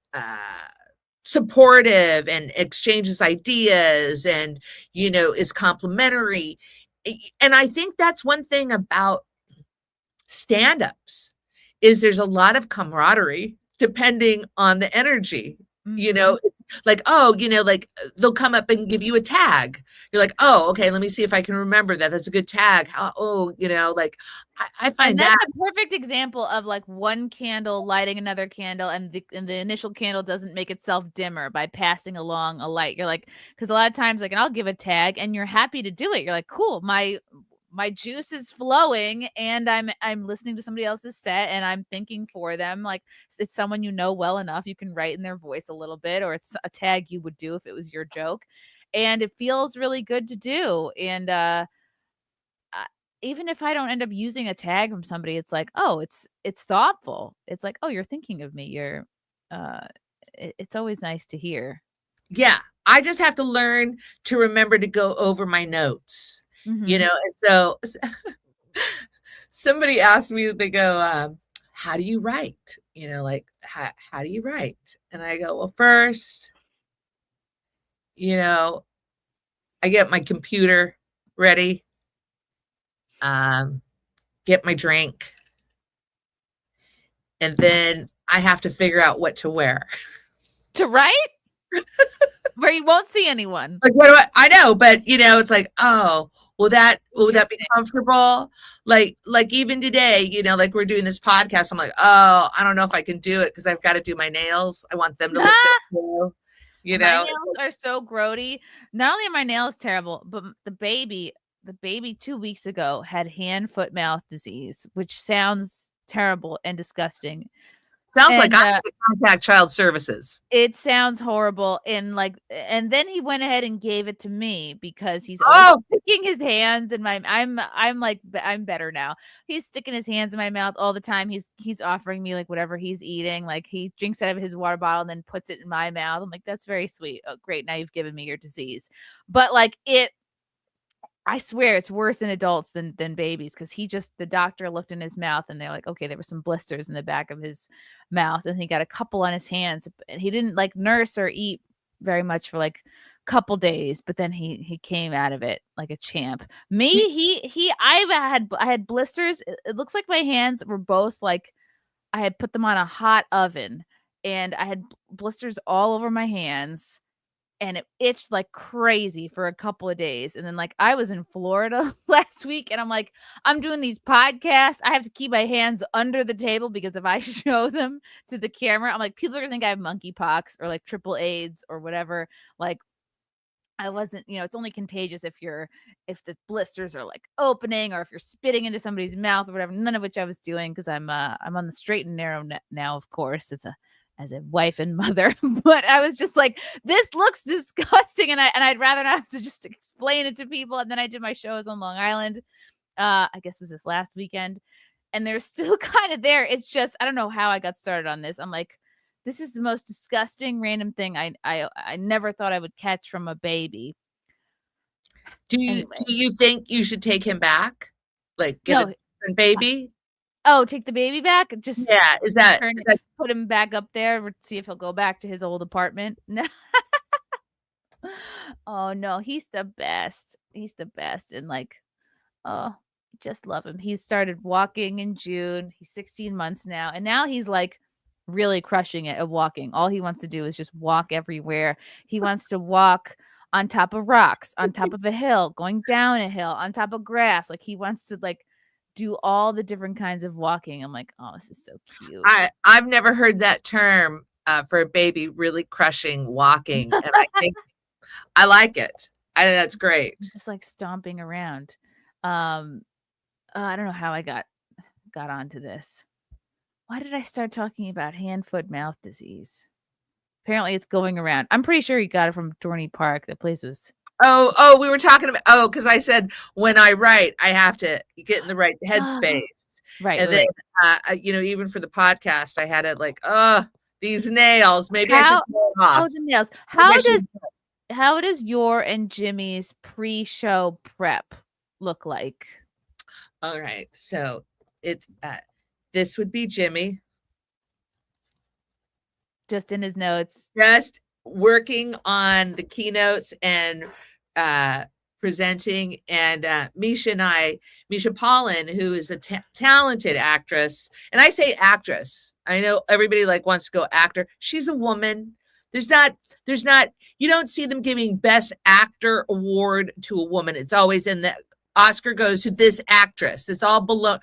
supportive and exchanges ideas and, is complimentary. And I think that's one thing about stand-ups, is there's a lot of camaraderie depending on the energy. Like, like they'll come up and give you a tag. You're like, oh, okay, let me see if I can remember that. That's a good tag. Like I find that's a perfect example of like one candle lighting another candle, and the initial candle doesn't make itself dimmer by passing along a light. You're like, because a lot of times, like, and I'll give a tag and you're happy to do it. You're like, cool, my juice is flowing and I'm listening to somebody else's set and I'm thinking for them. Like, it's someone well enough, you can write in their voice a little bit, or it's a tag you would do if it was your joke, and it feels really good to do. And even if I don't end up using a tag from somebody, it's like, oh, it's thoughtful. It's like, oh, you're thinking of me. You're it's always nice to hear. Yeah, I just have to learn to remember to go over my notes. And so somebody asked me, they go, how do you write? Like, how do you write? And I go, well, first, I get my computer ready, get my drink, and then I have to figure out what to wear. To write? Where you won't see anyone. Like, what do I know, but it's like, oh, will that be comfortable? Like even today, like we're doing this podcast, I'm like, oh, I don't know if I can do it because I've got to do my nails. I want them to look good, My nails are so grody. Not only are my nails terrible, but the baby 2 weeks ago had hand, foot, mouth disease, which sounds terrible and disgusting. Sounds like I have to contact child services. It sounds horrible. And then he went ahead and gave it to me because he's always sticking his hands in my, I'm better now. He's sticking his hands in my mouth all the time. He's offering me like whatever he's eating. Like he drinks out of his water bottle and then puts it in my mouth. I'm like, that's very sweet. Oh, great. Now you've given me your disease. But like I swear it's worse in adults than babies, because the doctor looked in his mouth and they're like, okay, there were some blisters in the back of his mouth and he got a couple on his hands, and he didn't like nurse or eat very much for like couple days, but then he came out of it like a champ. Me, I had blisters. It looks like my hands were both like I had put them on a hot oven, and I had blisters all over my hands, and it itched like crazy for a couple of days. And then like I was in Florida last week, and I'm like, I'm doing these podcasts. I have to keep my hands under the table because if I show them to the camera, I'm like, people are gonna think I have monkeypox or like triple AIDS or whatever. Like I wasn't, it's only contagious if the blisters are like opening or if you're spitting into somebody's mouth or whatever. None of which I was doing because I'm on the straight and narrow now, of course, as a wife and mother. But I was just like, this looks disgusting, and I'd rather not have to just explain it to people. And then I did my shows on Long Island. I guess it was this last weekend, and they're still kind of there. It's just I don't know how I got started on this. I'm like, this is the most disgusting random thing I never thought I would catch from a baby. Do you think you should take him back? Like get a different baby? Oh, take the baby back? Just is that put him back up there, see if he'll go back to his old apartment? No. Oh no, he's the best. He's the best. And like, oh, just love him. He started walking in June. He's 16 months now. And now he's like really crushing it at walking. All he wants to do is just walk everywhere. He wants to walk on top of rocks, on top of a hill, going down a hill, on top of grass. Like he wants to like do all the different kinds of walking. I'm like, oh, this is so cute. I've never heard that term for a baby, really crushing walking. And I think I like it. I think that's great. Just like stomping around. I don't know how I got onto this. Why did I start talking about hand, foot, mouth disease? Apparently it's going around. I'm pretty sure he got it from Dorney Park. That place was. Oh, we were talking about, because I said when I write, I have to get in the right headspace. Right. And then, even for the podcast, I had it like, these nails. Maybe I should pull them off. Oh, the nails. How does your and Jimmy's pre-show prep look like? All right. So it's, this would be Jimmy. Just in his notes. Just working on the keynotes and presenting. And Misha Pollan, who is a talented actress. And I say actress. I know everybody like wants to go actor. She's a woman. There's not, you don't see them giving best actor award to a woman. It's always in the Oscar goes to this actress. It's all below.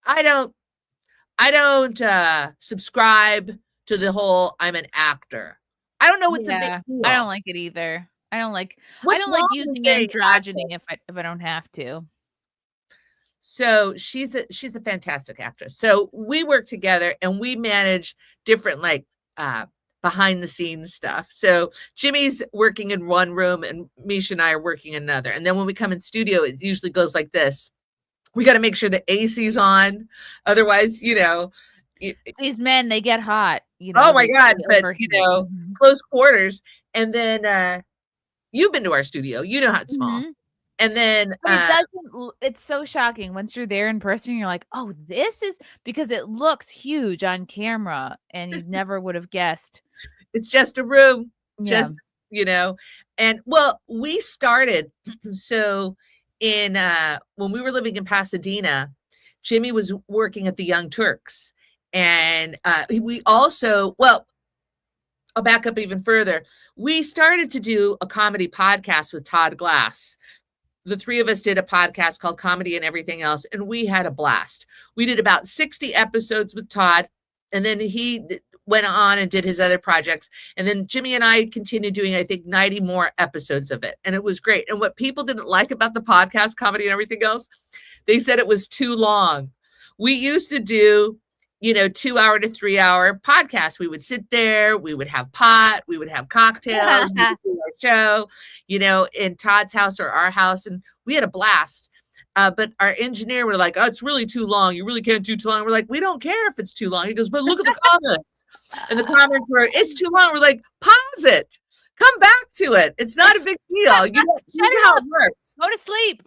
I don't subscribe to the whole I'm an actor. I don't know what the big deal. I don't like it either. I don't like using androgyny if I don't have to. So she's a fantastic actress. So we work together and we manage different like behind the scenes stuff. So Jimmy's working in one room and Misha and I are working in another. And then when we come in studio, it usually goes like this. We got to make sure the AC's on. Otherwise, these men, they get hot. Oh my God. But, close quarters. And then you've been to our studio. You know how it's small. Mm-hmm. And then it's so shocking once you're there in person. You're like, oh, this is because it looks huge on camera and you never would have guessed. It's just a room. Yeah. Just, and well, we started. So in when we were living in Pasadena, Jimmy was working at the Young Turks. And we also, I'll back up even further. We started to do a comedy podcast with Todd Glass. The three of us did a podcast called Comedy and Everything Else, and we had a blast. We did about 60 episodes with Todd, and then he went on and did his other projects. And then Jimmy and I continued doing, I think, 90 more episodes of it. And it was great. And what people didn't like about the podcast, Comedy and Everything Else, they said it was too long. We used to do 2 hour to 3 hour podcasts. We would sit there, we would have pot, we would have cocktails, we would do our show, in Todd's house or our house. And we had a blast. But our engineer were like, oh, it's really too long. You really can't do too long. We're like, we don't care if it's too long. He goes, but look at the comments. And the comments were, it's too long. We're like, pause it. Come back to it. It's not a big deal. You know how it works. Go to sleep,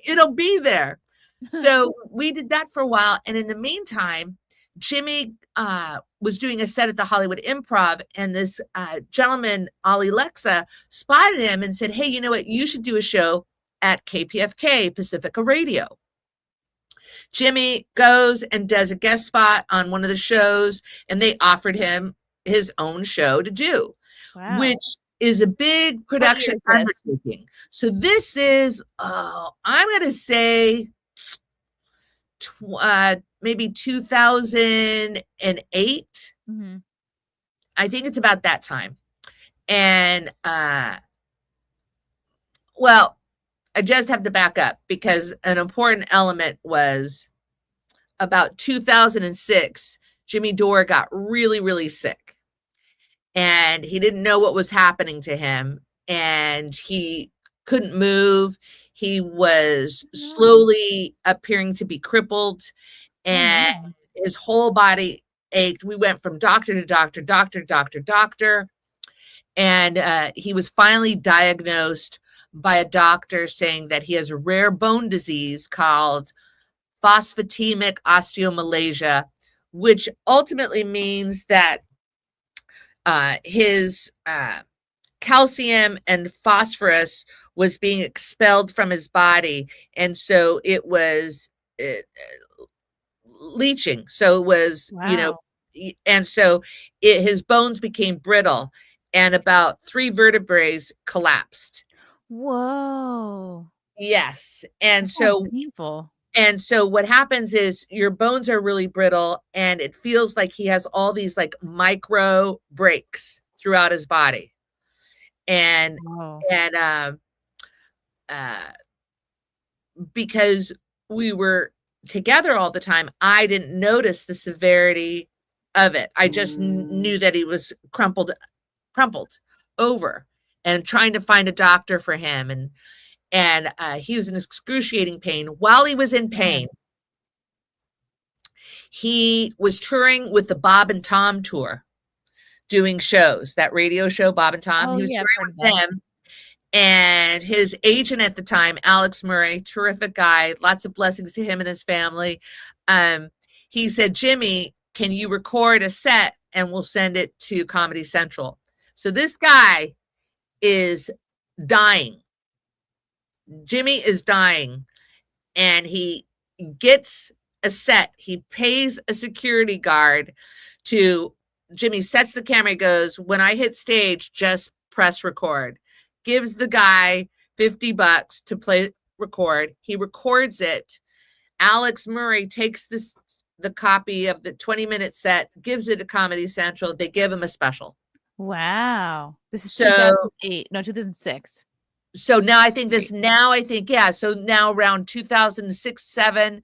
it'll be there. So we did that for a while. And in the meantime, Jimmy was doing a set at the Hollywood Improv, and this gentleman, Ali Lexa, spotted him and said, hey, you know what? You should do a show at KPFK, Pacifica Radio. Jimmy goes and does a guest spot on one of the shows, and they offered him his own show to do, which is a big production undertaking. So this is, I'm going to say maybe 2008. Mm-hmm. I think it's about that time. And, well, I just have to back up because an important element was about 2006, Jimmy Dore got really, really sick. And he didn't know what was happening to him. And he couldn't move. He was slowly appearing to be crippled. And his whole body ached. We went from doctor to doctor, doctor, doctor, doctor. And he was finally diagnosed by a doctor saying that he has a rare bone disease called phosphatemic osteomalacia, which ultimately means that his calcium and phosphorus was being expelled from his body. And so it was leaching. So it was, and so his bones became brittle and about 3 vertebrae collapsed. Whoa. Yes. And That so sounds painful. And so what happens is your bones are really brittle, and it feels like he has all these like micro breaks throughout his body. And because we were together all the time, I didn't notice the severity of it. I just knew that he was crumpled over, and trying to find a doctor for him. And he was in excruciating pain. While he was in pain, he was touring with the Bob and Tom tour, doing shows, that radio show, Bob and Tom. He was touring with them. And his agent at the time, Alex Murray, terrific guy, lots of blessings to him and his family. He said, Jimmy, can you record a set and we'll send it to Comedy Central? So this guy is dying. Jimmy is dying, and he gets a set. He pays a security guard to, Jimmy sets the camera, goes, when I hit stage, just press record. Gives the guy $50 to play record. He records it. Alex Murray takes the copy of the 20-minute set, gives it to Comedy Central. They give him a special. Wow. This is 2008. No, 2006. So now I think So now around 2006, 7,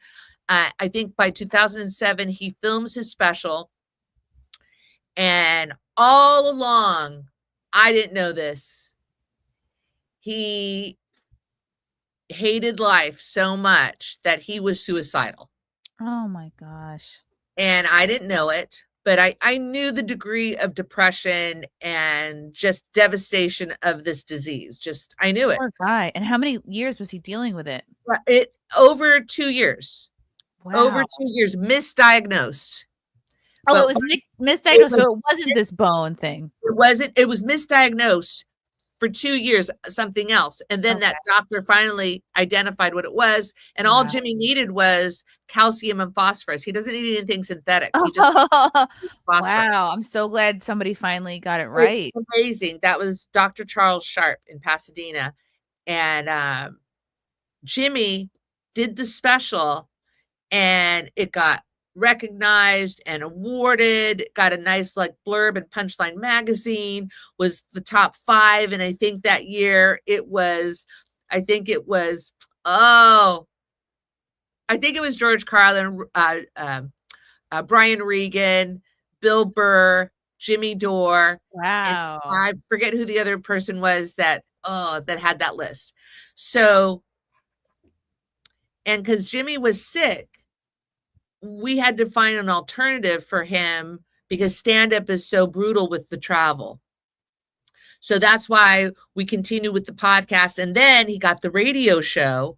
I think by 2007, he films his special. And all along, I didn't know this, he hated life so much that he was suicidal. Oh my gosh. And I didn't know it, but I knew the degree of depression and just devastation of this disease. I knew it. Poor guy. And how many years was he dealing with it? Over 2 years. Wow. Over 2 years, misdiagnosed. Oh, it was misdiagnosed. So it wasn't this bone thing. It wasn't. It was misdiagnosed for 2 years, something else. And then that doctor finally identified what it was. And all Jimmy needed was calcium and phosphorus. He doesn't need anything synthetic. He just wow. I'm so glad somebody finally got it right. It's amazing. That was Dr. Charles Sharp in Pasadena. And Jimmy did the special, and it got recognized and awarded, got a nice like blurb in Punchline magazine, was the top 5. And I think that year it was George Carlin, Brian Regan, Bill Burr, Jimmy Dore. Wow. I forget who the other person was that had that list. So, and because Jimmy was sick, we had to find an alternative for him because stand-up is so brutal with the travel. So that's why we continue with the podcast. And then he got the radio show,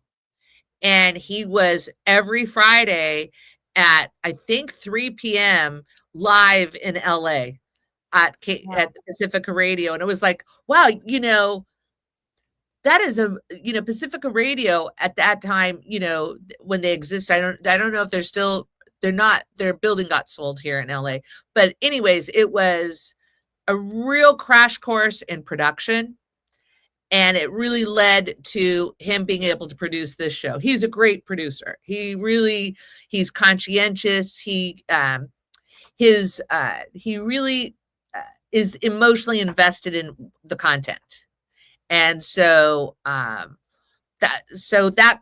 and he was every Friday at I think 3 p.m. live in LA at Pacifica Radio. And it was like, wow, that is Pacifica Radio at that time, when they exist. I don't know if their building got sold here in LA. But anyways, it was a real crash course in production. And it really led to him being able to produce this show. He's a great producer. He's conscientious. He really is emotionally invested in the content. And so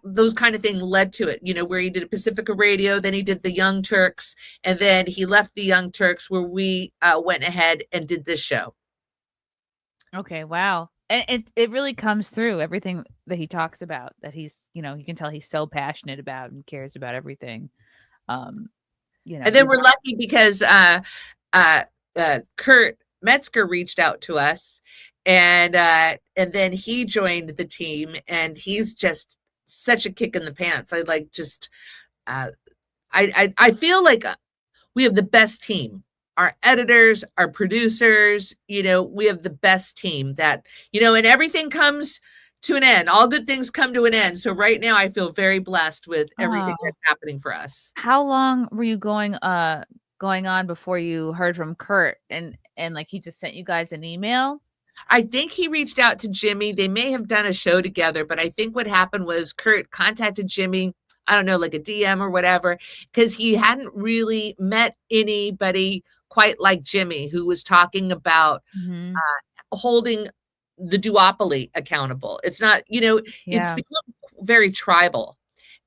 those kind of things led to it, where he did Pacifica Radio, then he did the Young Turks, and then he left the Young Turks, where we went ahead and did this show. Okay, wow. And it really comes through everything that he talks about, that he's, you can tell he's so passionate about and cares about everything. And then we're lucky because Kurt Metzger reached out to us, and then he joined the team, and he's just such a kick in the pants. I feel like we have the best team. Our editors, our producers, we have the best team that, and everything comes to an end. All good things come to an end. So right now I feel very blessed with everything that's happening for us. How long were you going on before you heard from Kurt, and like he just sent you guys an email? I think he reached out to Jimmy. They may have done a show together, but I think what happened was Kurt contacted Jimmy, I don't know, like a DM or whatever, because he hadn't really met anybody quite like Jimmy, who was talking about holding the duopoly accountable. It's not, it's become very tribal.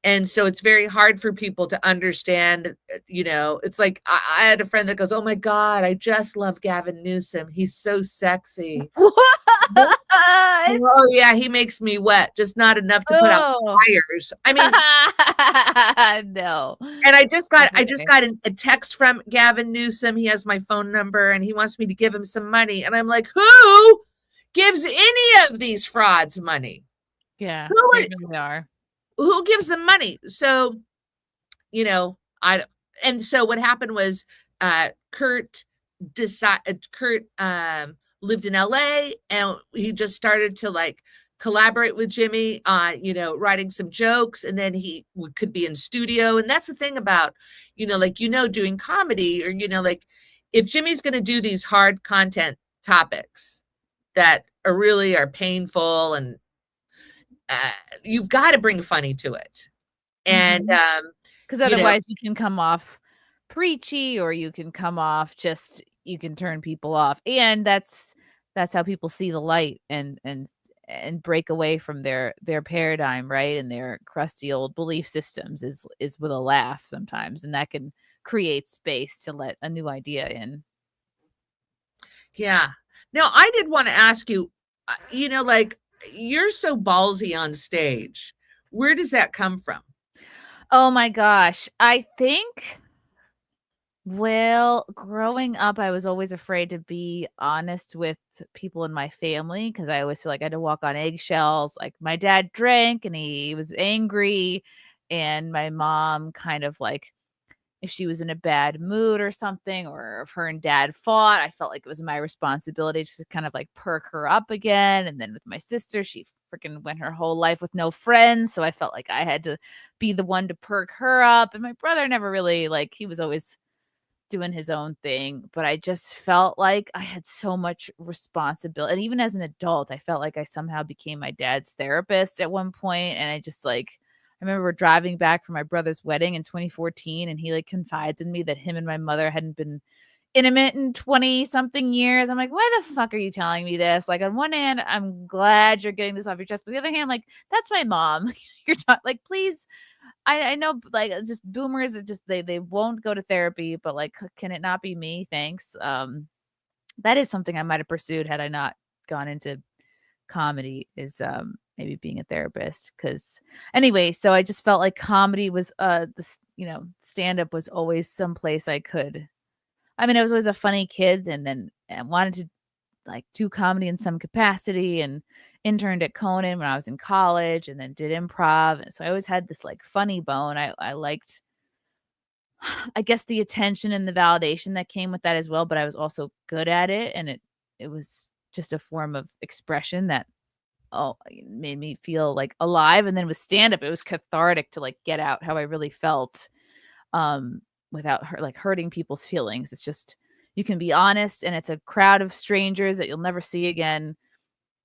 And so it's very hard for people to understand, it's like I had a friend that goes, oh my God, I just love Gavin Newsom. He's so sexy. Oh yeah, he makes me wet, just not enough to put out fires. I mean, no. And I just got a text from Gavin Newsom. He has my phone number, and he wants me to give him some money. And I'm like, who gives any of these frauds money? Yeah, they really are. Who gives them money? So, and so what happened was, Kurt lived in LA, and he just started to collaborate with Jimmy on, writing some jokes, and then he could be in studio. And that's the thing about, doing comedy, or, if Jimmy's going to do these hard content topics that are painful, and you've got to bring funny to it. And because otherwise you can come off preachy, or you can come off you can turn people off, and that's how people see the light and break away from their paradigm, right? And their crusty old belief systems is with a laugh sometimes, and that can create space to let a new idea in. Yeah. Now, I did want to ask you, you're so ballsy on stage. Where does that come from? Oh my gosh. I think, well, growing up, I was always afraid to be honest with people in my family, because I always feel like I had to walk on eggshells. Like, my dad drank and he was angry, and my mom kind of if she was in a bad mood or something, or if her and dad fought, I felt like it was my responsibility to kind of perk her up again. And then with my sister, she freaking went her whole life with no friends, so I felt like I had to be the one to perk her up. And my brother never really, he was always doing his own thing, but I just felt like I had so much responsibility. And even as an adult, I felt like I somehow became my dad's therapist at one point. And I just I remember we're driving back from my brother's wedding in 2014, and he confides in me that him and my mother hadn't been intimate in 20 something years. I'm like, why the fuck are you telling me this? On one hand, I'm glad you're getting this off your chest, but the other hand, I'm like, that's my mom. You're not please. I know just boomers are just, they won't go to therapy, but can it not be me? Thanks. That is something I might have pursued had I not gone into comedy, is maybe being a therapist. Because anyway, so I just felt like comedy was stand-up was always someplace I could. I mean, I was always a funny kid, and then I wanted to do comedy in some capacity, and interned at Conan when I was in college, and then did improv. And so I always had this funny bone. I liked I guess the attention and the validation that came with that as well, but I was also good at it, and it was just a form of expression that it made me feel like alive. And then with stand up, it was cathartic to like get out how I really felt without hurting people's feelings. It's just you can be honest, and it's a crowd of strangers that you'll never see again.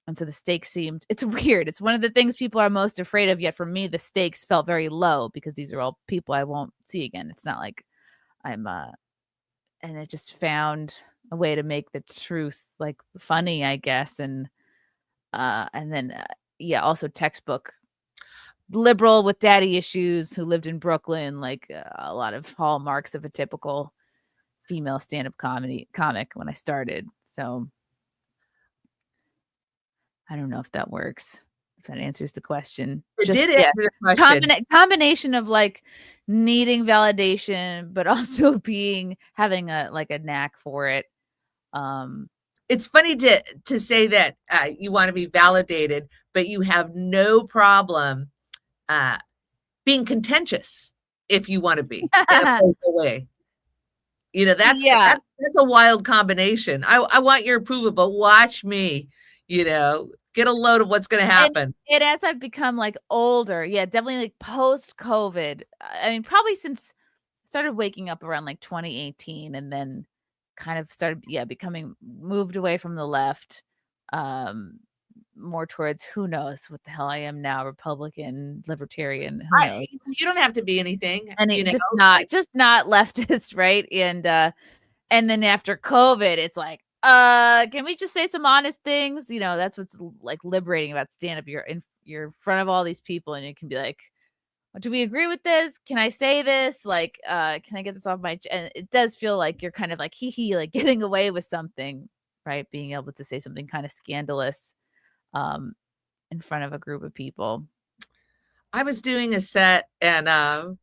And so the stakes it's weird. It's one of the things people are most afraid of. Yet for me, the stakes felt very low because these are all people I won't see again. It's not like I'm and I just found a way to make the truth like funny, I guess. And then also textbook liberal with daddy issues who lived in Brooklyn, like a lot of hallmarks of a typical female stand-up comic when I started. So I don't know if that works, if that answers the question. It did answer the question. Combination of like needing validation, but also having a knack for it. It's funny to say that you want to be validated, but you have no problem being contentious if you want to be in a playful way. You know, that's a wild combination. I want your approval, but watch me, you know, get a load of what's going to happen. And as I've become like older, definitely like post-COVID. I mean, probably since I started waking up around like 2018, and then kind of started becoming moved away from the left, more towards who knows what the hell I am now, Republican, libertarian, who knows? You don't have to be anything, and you know? just not leftist, right? And then after COVID, it's like, can we just say some honest things? You know, that's what's like liberating about stand-up. You're in front of all these people, and you can be like, do we agree with this? Can I say this? Like, can I get this off my and it does feel like you're kind of like like getting away with something, right? Being able to say something kind of scandalous in front of a group of people. I was doing a set and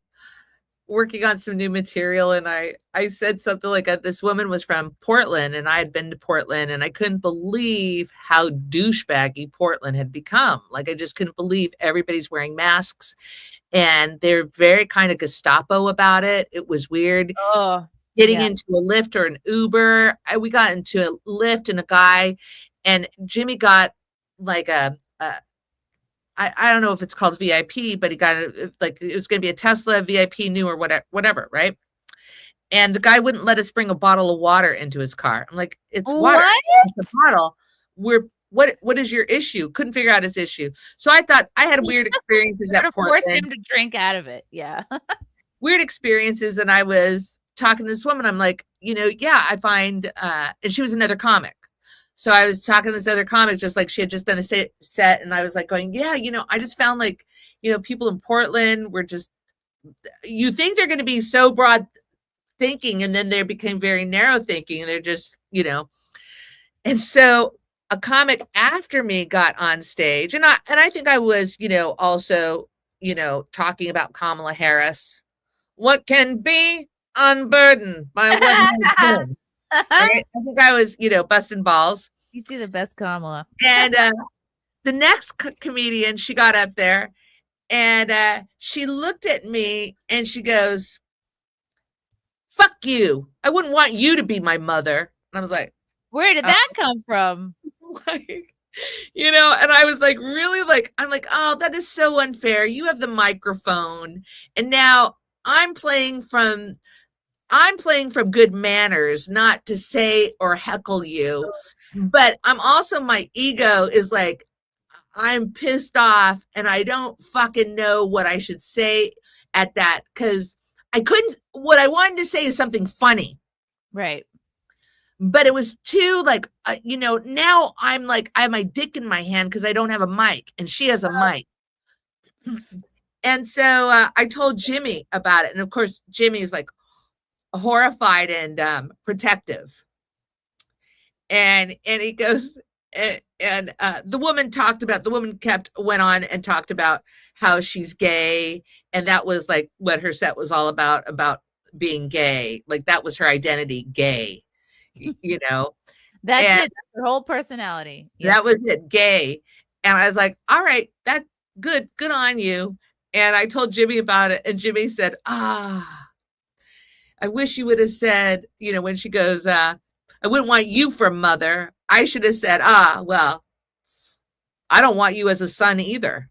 working on some new material, and I said something like, this woman was from Portland, and I had been to Portland, and I couldn't believe how douchebaggy Portland had become. Like, I just couldn't believe everybody's wearing masks, and they're very kind of Gestapo about it. It was weird. Getting into a Lyft or an Uber. We got into a Lyft, and a guy, and Jimmy got like I don't know if it's called VIP, but he got it was going to be a Tesla VIP new or whatever, right? And the guy wouldn't let us bring a bottle of water into his car. I'm like, it's water. It's a bottle. What is your issue? Couldn't figure out his issue. So I thought I had weird experiences at Portland. Forced him to drink out of it. Yeah. Weird experiences. And I was talking to this woman. I'm like, I find, and she was another comic. So I was talking to this other comic, just like she had just done a set. And I was like going, I just found like, people in Portland were just, you think they're going to be so broad thinking, and then they became very narrow thinking, and they're just, and so a comic after me got on stage, and I think I was, also, talking about Kamala Harris. What can be unburdened by what has been. Right? I think I was, busting balls. You do the best, Kamala. And the next comedian, she got up there, and she looked at me, and she goes, "Fuck you. I wouldn't want you to be my mother." And I was like, where did that come from? Like, and I was like, really, like, I'm like, oh, that is so unfair. You have the microphone, and now I'm playing from good manners, not to say or heckle you, but I'm also, my ego is like, I'm pissed off, and I don't fucking know what I should say at that, because what I wanted to say is something funny. Right. But it was too like, now I'm like, I have my dick in my hand because I don't have a mic, and she has a mic. And so I told Jimmy about it. And of course, Jimmy is like horrified and protective. And he goes, and the woman went on and talked about how she's gay. And that was like what her set was all about being gay. Like that was her identity, gay, That's it. That's her whole personality. Yeah. That was it, gay. And I was like, all right, that's good on you. And I told Jimmy about it, and Jimmy said, I wish you would have said, when she goes, I wouldn't want you for mother. I should have said, well, I don't want you as a son either.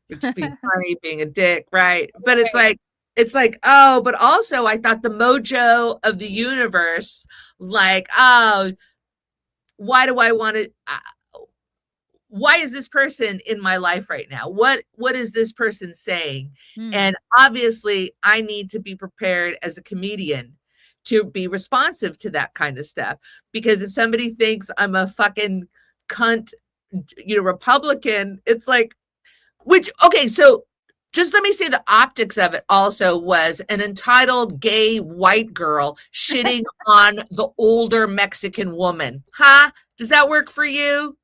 Which would be funny, being a dick, right? But it's like, oh, but also I thought the mojo of the universe, like, oh, why do I want to? Why is this person in my life right now? What is this person saying? And obviously, I need to be prepared as a comedian to be responsive to that kind of stuff. Because if somebody thinks I'm a fucking cunt, Republican, it's like, okay, so just let me say the optics of it also was an entitled gay white girl shitting on the older Mexican woman. Huh? Does that work for you?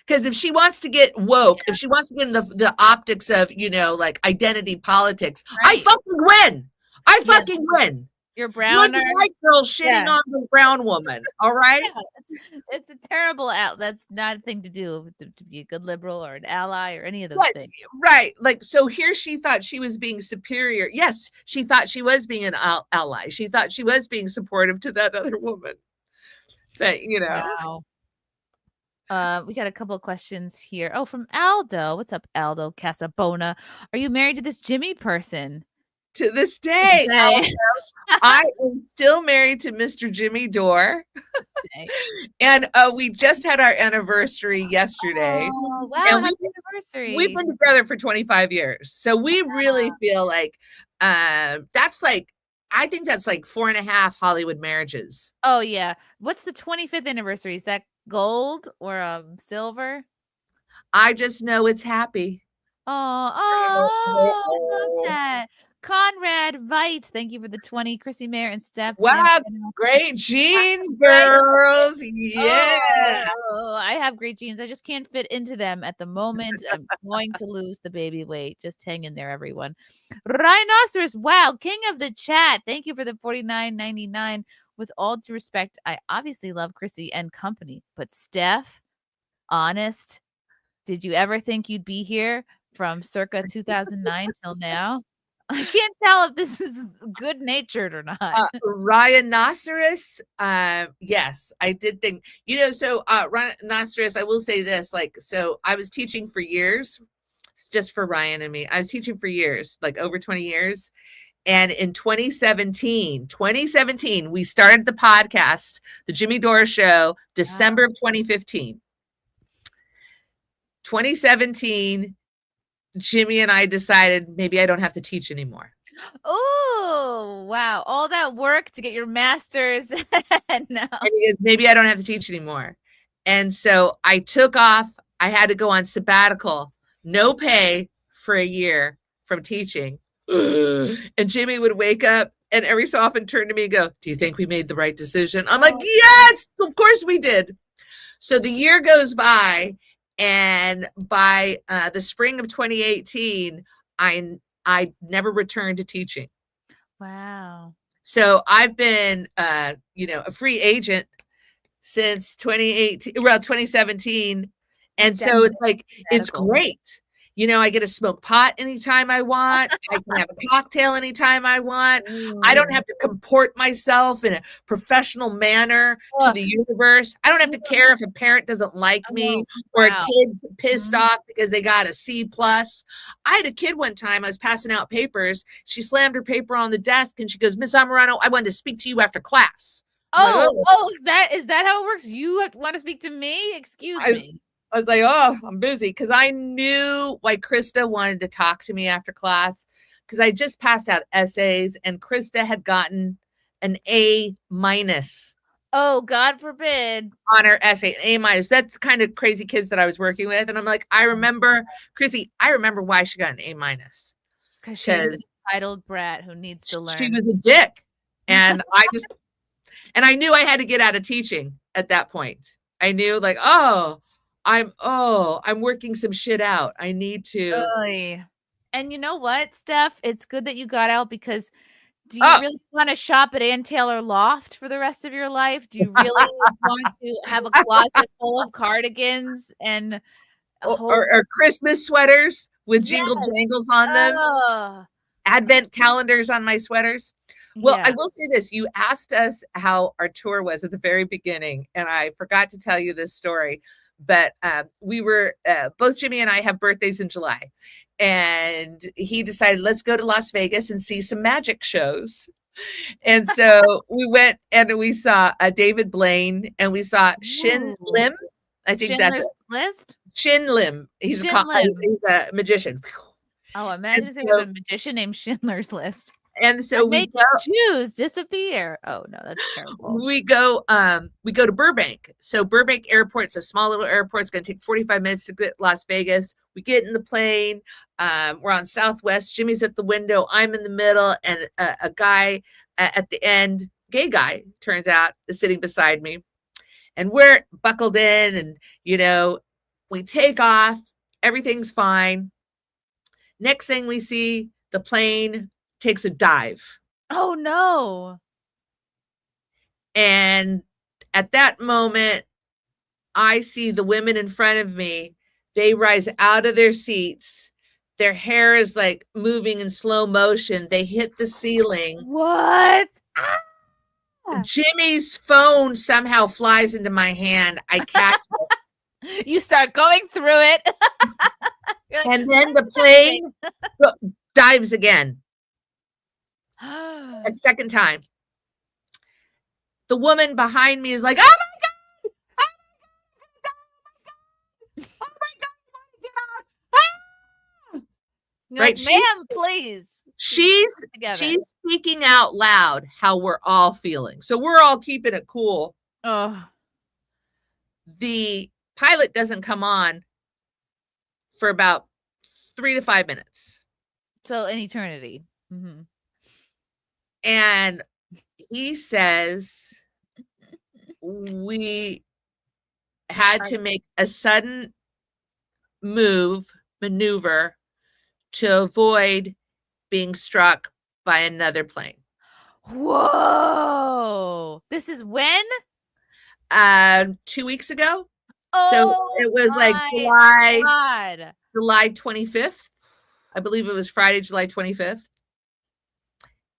Because if she wants to get woke, if she wants to get in the optics of, like identity politics, right. I fucking win. I fucking win. You're brown. You're the white girl shitting on the brown woman. All right. It's a terrible that's not a thing to do to be a good liberal or an ally or any of those things. Right. Like, so here she thought she was being superior. Yes, she thought she was being an ally. She thought she was being supportive to that other woman. But, Wow. We got a couple of questions here. Oh, from Aldo. What's up, Aldo Casabona? Are you married to this Jimmy person? To this day, I am still married to Mr. Jimmy Dore. And we just had our anniversary yesterday. Oh, wow. Happy anniversary. We've been together for 25 years. So we really feel like that's like, I think that's like 4.5 Hollywood marriages. Oh, yeah. What's the 25th anniversary? Is that gold or silver? I just know it's happy. I love that. Conrad Veit, thank you for the 20. Chrissie Mayr and Steph. Wow, great genes, girls. Yeah. Oh, I have great genes. I just can't fit into them at the moment. I'm going to lose the baby weight. Just hang in there, everyone. Rhinoceros, wow, king of the chat. Thank you for the $49.99. With all due respect, I obviously love Chrissie and company, but Steph, honest, did you ever think you'd be here from circa 2009 till now? I can't tell if this is good natured or not. Rhinoceros, yes, I did think, so Rhinoceros, I will say this, so I was teaching for years, just for Ryan and me. I was teaching for years, like over 20 years. And in 2017, we started the podcast, the Jimmy Dore Show, December of 2015. 2017, Jimmy and I decided maybe I don't have to teach anymore. Oh, wow. All that work to get your master's. No. And he goes, maybe I don't have to teach anymore. And so I took off. I had to go on sabbatical, no pay for a year from teaching. And Jimmy would wake up and every so often turn to me and go, do you think we made the right decision? I'm like, yes, of course we did. So the year goes by. And by the spring of 2018, I never returned to teaching. Wow. So I've been, a free agent since 2017. And so it's like, it's great. I get to smoke pot anytime I want. I can have a cocktail anytime I want. I don't have to comport myself in a professional manner to the universe. I don't have to care if a parent doesn't like me or a kid's pissed off because they got a C+. I had a kid one time, I was passing out papers. She slammed her paper on the desk and she goes, Miss Zamarano, I wanted to speak to you after class. Is that how it works? You want to speak to me? Excuse me. I was like, oh, I'm busy, because I knew why Krista wanted to talk to me after class, because I just passed out essays and Krista had gotten an A-. Oh, God forbid. On her essay, an A-. That's the kind of crazy kids that I was working with. And I'm like, Chrissy, I remember why she got an A-. Because she's an entitled brat who needs to learn. She was a dick. And I knew I had to get out of teaching at that point. I knew I'm working some shit out. I need to. And you know what, Steph? It's good that you got out, because do you really want to shop at Ann Taylor Loft for the rest of your life? Do you really want to have a closet full of cardigans and or Christmas sweaters with jingle jangles on them? advent calendars on my sweaters. Well, Yeah. I will say this. You asked us how our tour was at the very beginning, and I forgot to tell you this story. But we were, both Jimmy and I have birthdays in July. And he decided, let's go to Las Vegas and see some magic shows. And so we went and we saw David Blaine, and we saw Shin Ooh. Lim. I think Schindler's that's List? Shin Lim. He's Shin Lim. he's a magician. Oh, imagine if there was a magician named Schindler's List. And so we make go, Jews disappear. Oh no, that's terrible. we go to Burbank. So Burbank Airport's a small little airport. It's going to take 45 minutes to get Las Vegas. We get in the plane. We're on Southwest. Jimmy's at the window. I'm in the middle, and a guy at the end, gay guy, turns out, is sitting beside me. And we're buckled in, and we take off. Everything's fine. Next thing we see, the plane takes a dive. Oh no. And at that moment, I see the women in front of me. They rise out of their seats. Their hair is like moving in slow motion. They hit the ceiling. What? Jimmy's phone somehow flies into my hand. I catch it. You start going through it. Like, and then the plane dives again. A second time. The woman behind me is like, oh my God! Oh my God! You're Right? like, ma'am, please. She's speaking out loud how we're all feeling. So we're all keeping it cool. Oh. The pilot doesn't come on for about 3 to 5 minutes. So an eternity. Mm-hmm. And he says we had to make a sudden maneuver to avoid being struck by another plane. Whoa. This is when? 2 weeks ago. Oh, so it was like July 25th. I believe it was Friday, July 25th.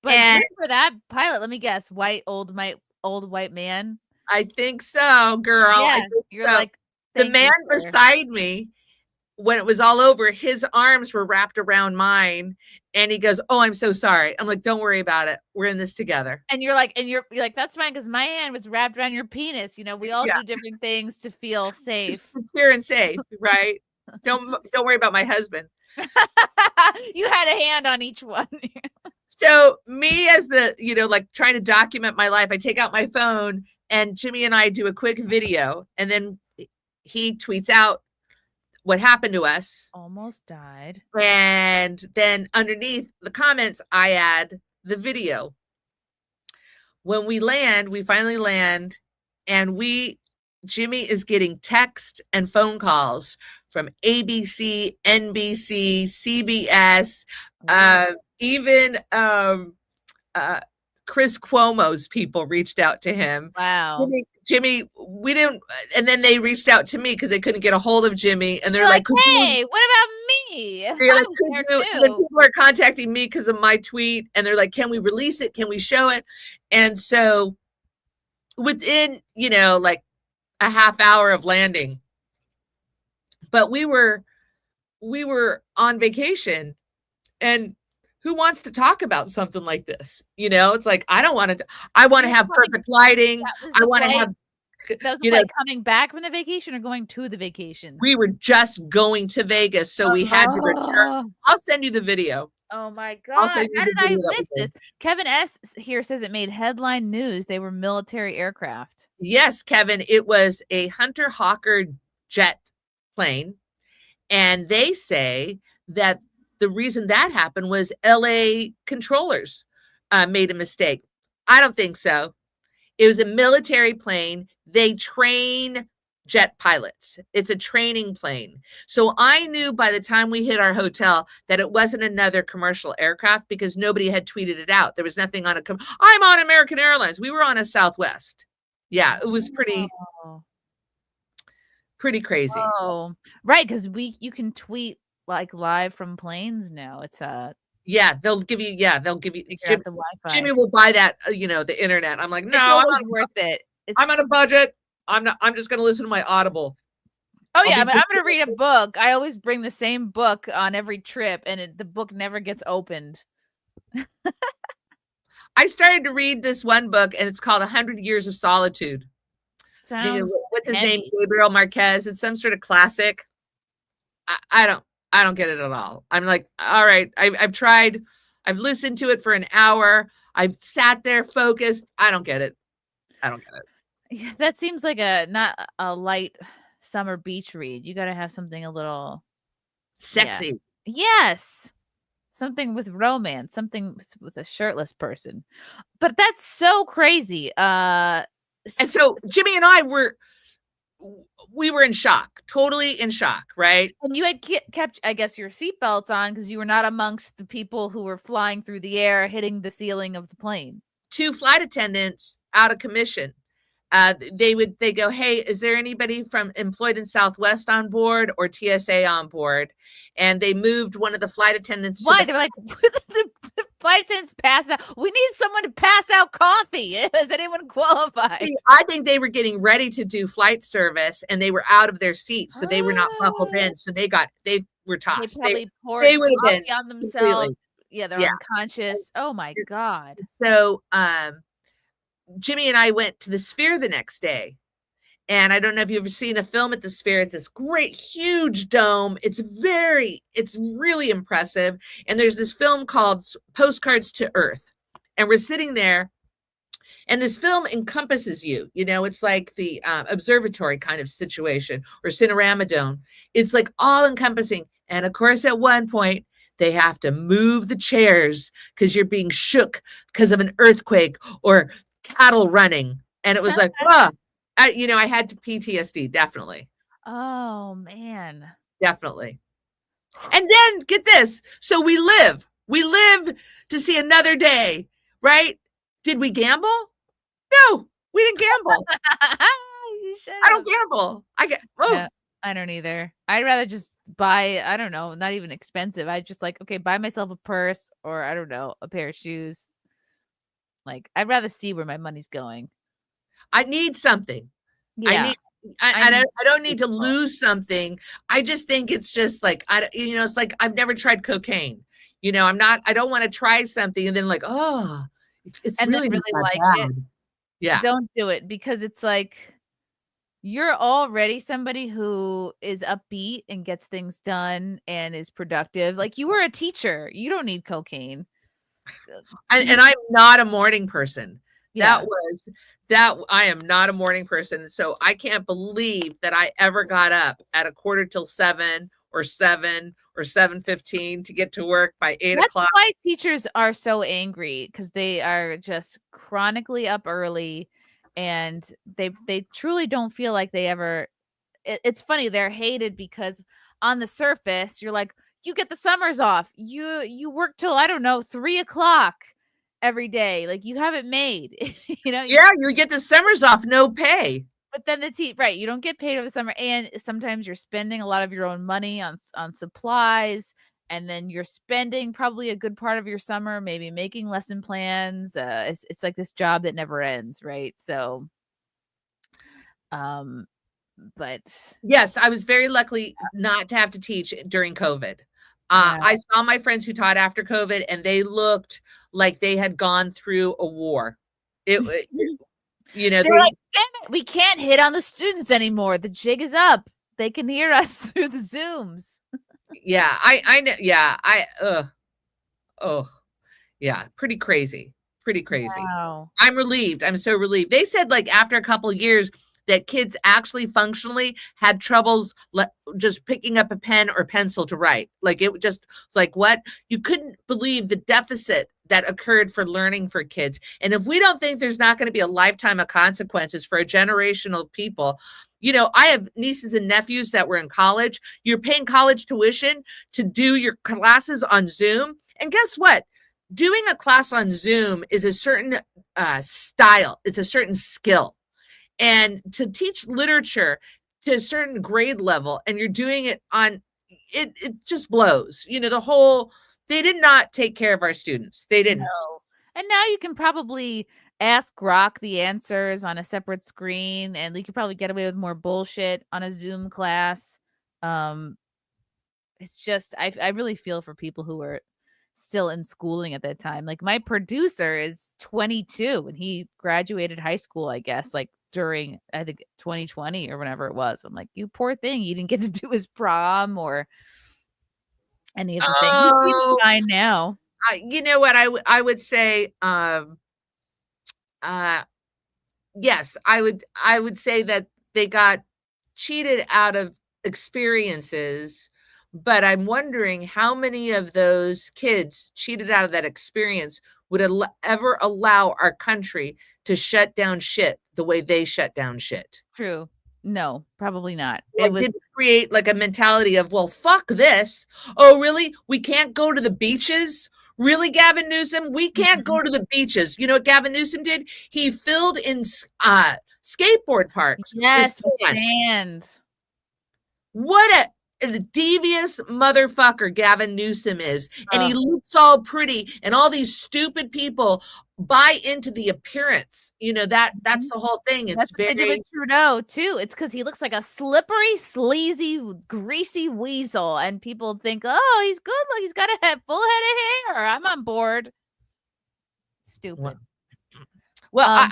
But good for that pilot, let me guess, old white man. I think so, girl. Yeah, you're so. Like the man beside me, when it was all over, his arms were wrapped around mine, and he goes, "Oh, I'm so sorry." I'm like, "Don't worry about it. We're in this together." And you're like, "That's fine," because my hand was wrapped around your penis. We all do different things to feel safe, secure and safe, right? Don't worry about my husband. You had a hand on each one. So me as the, like trying to document my life, I take out my phone and Jimmy and I do a quick video, and then he tweets out what happened to us. Almost died. And then underneath the comments, I add the video. When we finally land, and Jimmy is getting text and phone calls from ABC, NBC, CBS, even Chris Cuomo's people reached out to him. Wow. Jimmy, we didn't, and then they reached out to me because they couldn't get a hold of Jimmy, and they're like, "Hey, what about me?" They're like, so then people are contacting me because of my tweet, and they're like, "Can we release it? Can we show it?" And so within, like a half hour of landing, but we were on vacation, and who wants to talk about something like this? It's like, I want to have perfect lighting. I want to have, that was coming back from the vacation or going to the vacation? We were just going to Vegas, so we had to return. I'll send you the video. Oh my God. How did I miss this? Kevin S. here says it made headline news. They were military aircraft. Yes, Kevin. It was a Hunter Hawker jet plane. And they say that the reason that happened was LA controllers made a mistake. I don't think so. It was a military plane. They train jet pilots. It's a training plane. So I knew by the time we hit our hotel that it wasn't another commercial aircraft because nobody had tweeted it out. There was nothing on I'm on American Airlines. We were on a Southwest. Yeah, it was pretty crazy. Oh, right. Because you can tweet like live from planes now. It's Yeah, they'll give you. Figure out the Wi-Fi. Jimmy will buy that. The internet. I'm like, no, It's always worth it. I'm on a budget. I'm not. I'm just going to listen to my Audible. Oh yeah, I'm going to read a book. I always bring the same book on every trip, and the book never gets opened. I started to read this one book, and it's called 100 Years of Solitude. Sounds What's his heavy. name? Gabriel Marquez. It's some sort of classic. I don't get it at all. I'm like, all right, I've tried. I've listened to it for an hour. I've sat there focused. I don't get it. Yeah, that seems like not a light summer beach read. You got to have something a little Sexy. Yes. Something with romance, something with a shirtless person. But that's so crazy. And so Jimmy and I were in shock, totally in shock, right? And you had kept, I guess, your seatbelts on because you were not amongst the people who were flying through the air, hitting the ceiling of the plane. 2 flight attendants out of commission. They go, hey, is there anybody from employed in Southwest on board or TSA on board? And they moved one of the flight attendants. Why? They're like, the flight attendants pass out. We need someone to pass out coffee. Is anyone qualified? See, I think they were getting ready to do flight service and they were out of their seats. So they were not buckled in. So they were tossed. They poured they would have been on themselves. Completely. Yeah, they're unconscious. Oh my God. So Jimmy and I went to the Sphere the next day. And I don't know if you've ever seen a film at the Sphere. It's this great, huge dome. It's really impressive. And there's this film called Postcards to Earth. And we're sitting there. And this film encompasses you. It's like the observatory kind of situation or Cinerama Dome. It's like all encompassing. And of course, at one point, they have to move the chairs because you're being shook because of an earthquake or cattle running. And it was like, I had PTSD, definitely. Oh, man. Definitely. And then get this. So we live to see another day, right? Did we gamble? No, we didn't gamble. I don't gamble. I don't either. I'd rather just buy, I don't know, not even expensive. I just buy myself a purse or I don't know, a pair of shoes. I'd rather see where my money's going. I need something. Yeah. I don't need to lose something. I just think it's just like, it's like I've never tried cocaine. I don't want to try something and then it's and really, then really like bad. it. Yeah. Don't do it because it's like you're already somebody who is upbeat and gets things done and is productive. Like you were a teacher. You don't need cocaine. And I'm not a morning person. Yeah. I am not a morning person. So I can't believe that I ever got up at 7:15 or 7:15 to get to work by 8 o'clock. That's why teachers are so angry because they are just chronically up early and they truly don't feel like they ever. It's funny. They're hated because on the surface, you're like, you get the summers off. You work till, I don't know, 3 o'clock every day. Like you have it made, Yeah, you get the summers off, no pay. But then right, you don't get paid over the summer, and sometimes you're spending a lot of your own money on supplies, and then you're spending probably a good part of your summer maybe making lesson plans. It's like this job that never ends, right? So, but yes, I was very lucky not to have to teach during COVID. I saw my friends who taught after COVID, and they looked like they had gone through a war. They're like, damn it, we can't hit on the students anymore. The jig is up. They can hear us through the Zooms. Yeah, I know. Yeah, pretty crazy. Wow. I'm relieved. I'm so relieved. They said after a couple of years that kids actually functionally had troubles just picking up a pen or pencil to write. It just was like, what? You couldn't believe the deficit that occurred for learning for kids. And if we don't think there's not going to be a lifetime of consequences for a generational people, I have nieces and nephews that were in college. You're paying college tuition to do your classes on Zoom. And guess what? Doing a class on Zoom is a certain style. It's a certain skill. And to teach literature to a certain grade level, and you're doing it on, it just blows. The whole they did not take care of our students. They didn't. No. And now you can probably ask Grok the answers on a separate screen, and you could probably get away with more bullshit on a Zoom class. It's just I really feel for people who were still in schooling at that time. Like my producer is 22 and he graduated high school, I guess, like during I think 2020 or whenever it was. I'm like, you poor thing, he didn't get to do his prom or any of the things. He's fine now. You know what I would say yes, I would say that they got cheated out of experiences, but I'm wondering how many of those kids cheated out of that experience would ever allow our country to shut down shit the way they shut down shit. True. No, probably not. It did create like a mentality of, well, fuck this. Oh, really? We can't go to the beaches? Really, Gavin Newsom? We can't go to the beaches. You know what Gavin Newsom did? He filled in skateboard parks. Yes, with sand. What a devious motherfucker Gavin Newsom is. And he looks all pretty, and all these stupid people buy into the appearance. You know, that's the whole thing. It's that's what they did with Trudeau too. It's because he looks like a slippery, sleazy, greasy weasel, and people think, oh, he's good. Look, he's got a full head of hair. I'm on board. Stupid. Well,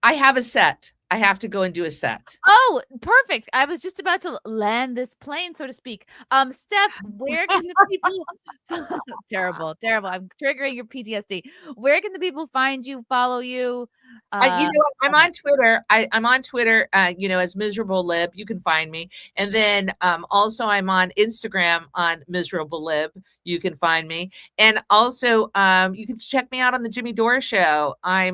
I have a set. I have to go and do a set. Oh, perfect. I was just about to land this plane, so to speak. Steph, where can the people terrible. I'm triggering your PTSD. Where can the people find you, follow you? You know what? I'm on Twitter. I'm on Twitter, you know, as Miserable Lib. You can find me. And then also I'm on Instagram on Miserable Lib. You can find me. And also you can check me out on the Jimmy Dore show. I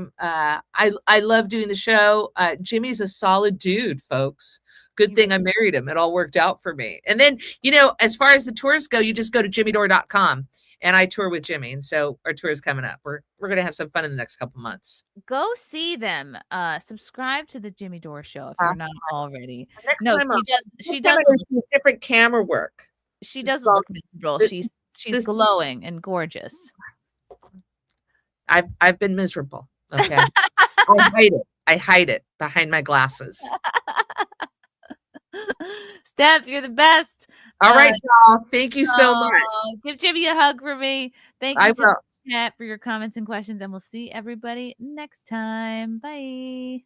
love doing the show. Jimmy's a solid dude, folks. Good thing I married him. It all worked out for me. And then, you know, as far as the tours go, you just go to jimmydore.com. And I tour with Jimmy. And so our tour is coming up. We're going to have some fun in the next couple months. Go see them. Subscribe to the Jimmy Dore show if you're not already. No, she does different camera work. She doesn't look miserable. She's glowing and gorgeous. I've been miserable. Okay. I hide it behind my glasses. Steph, you're the best. All right, y'all. Thank you so much. Give Jimmy a hug for me. Thank you so much, Matt, for your comments and questions, and we'll see everybody next time. Bye.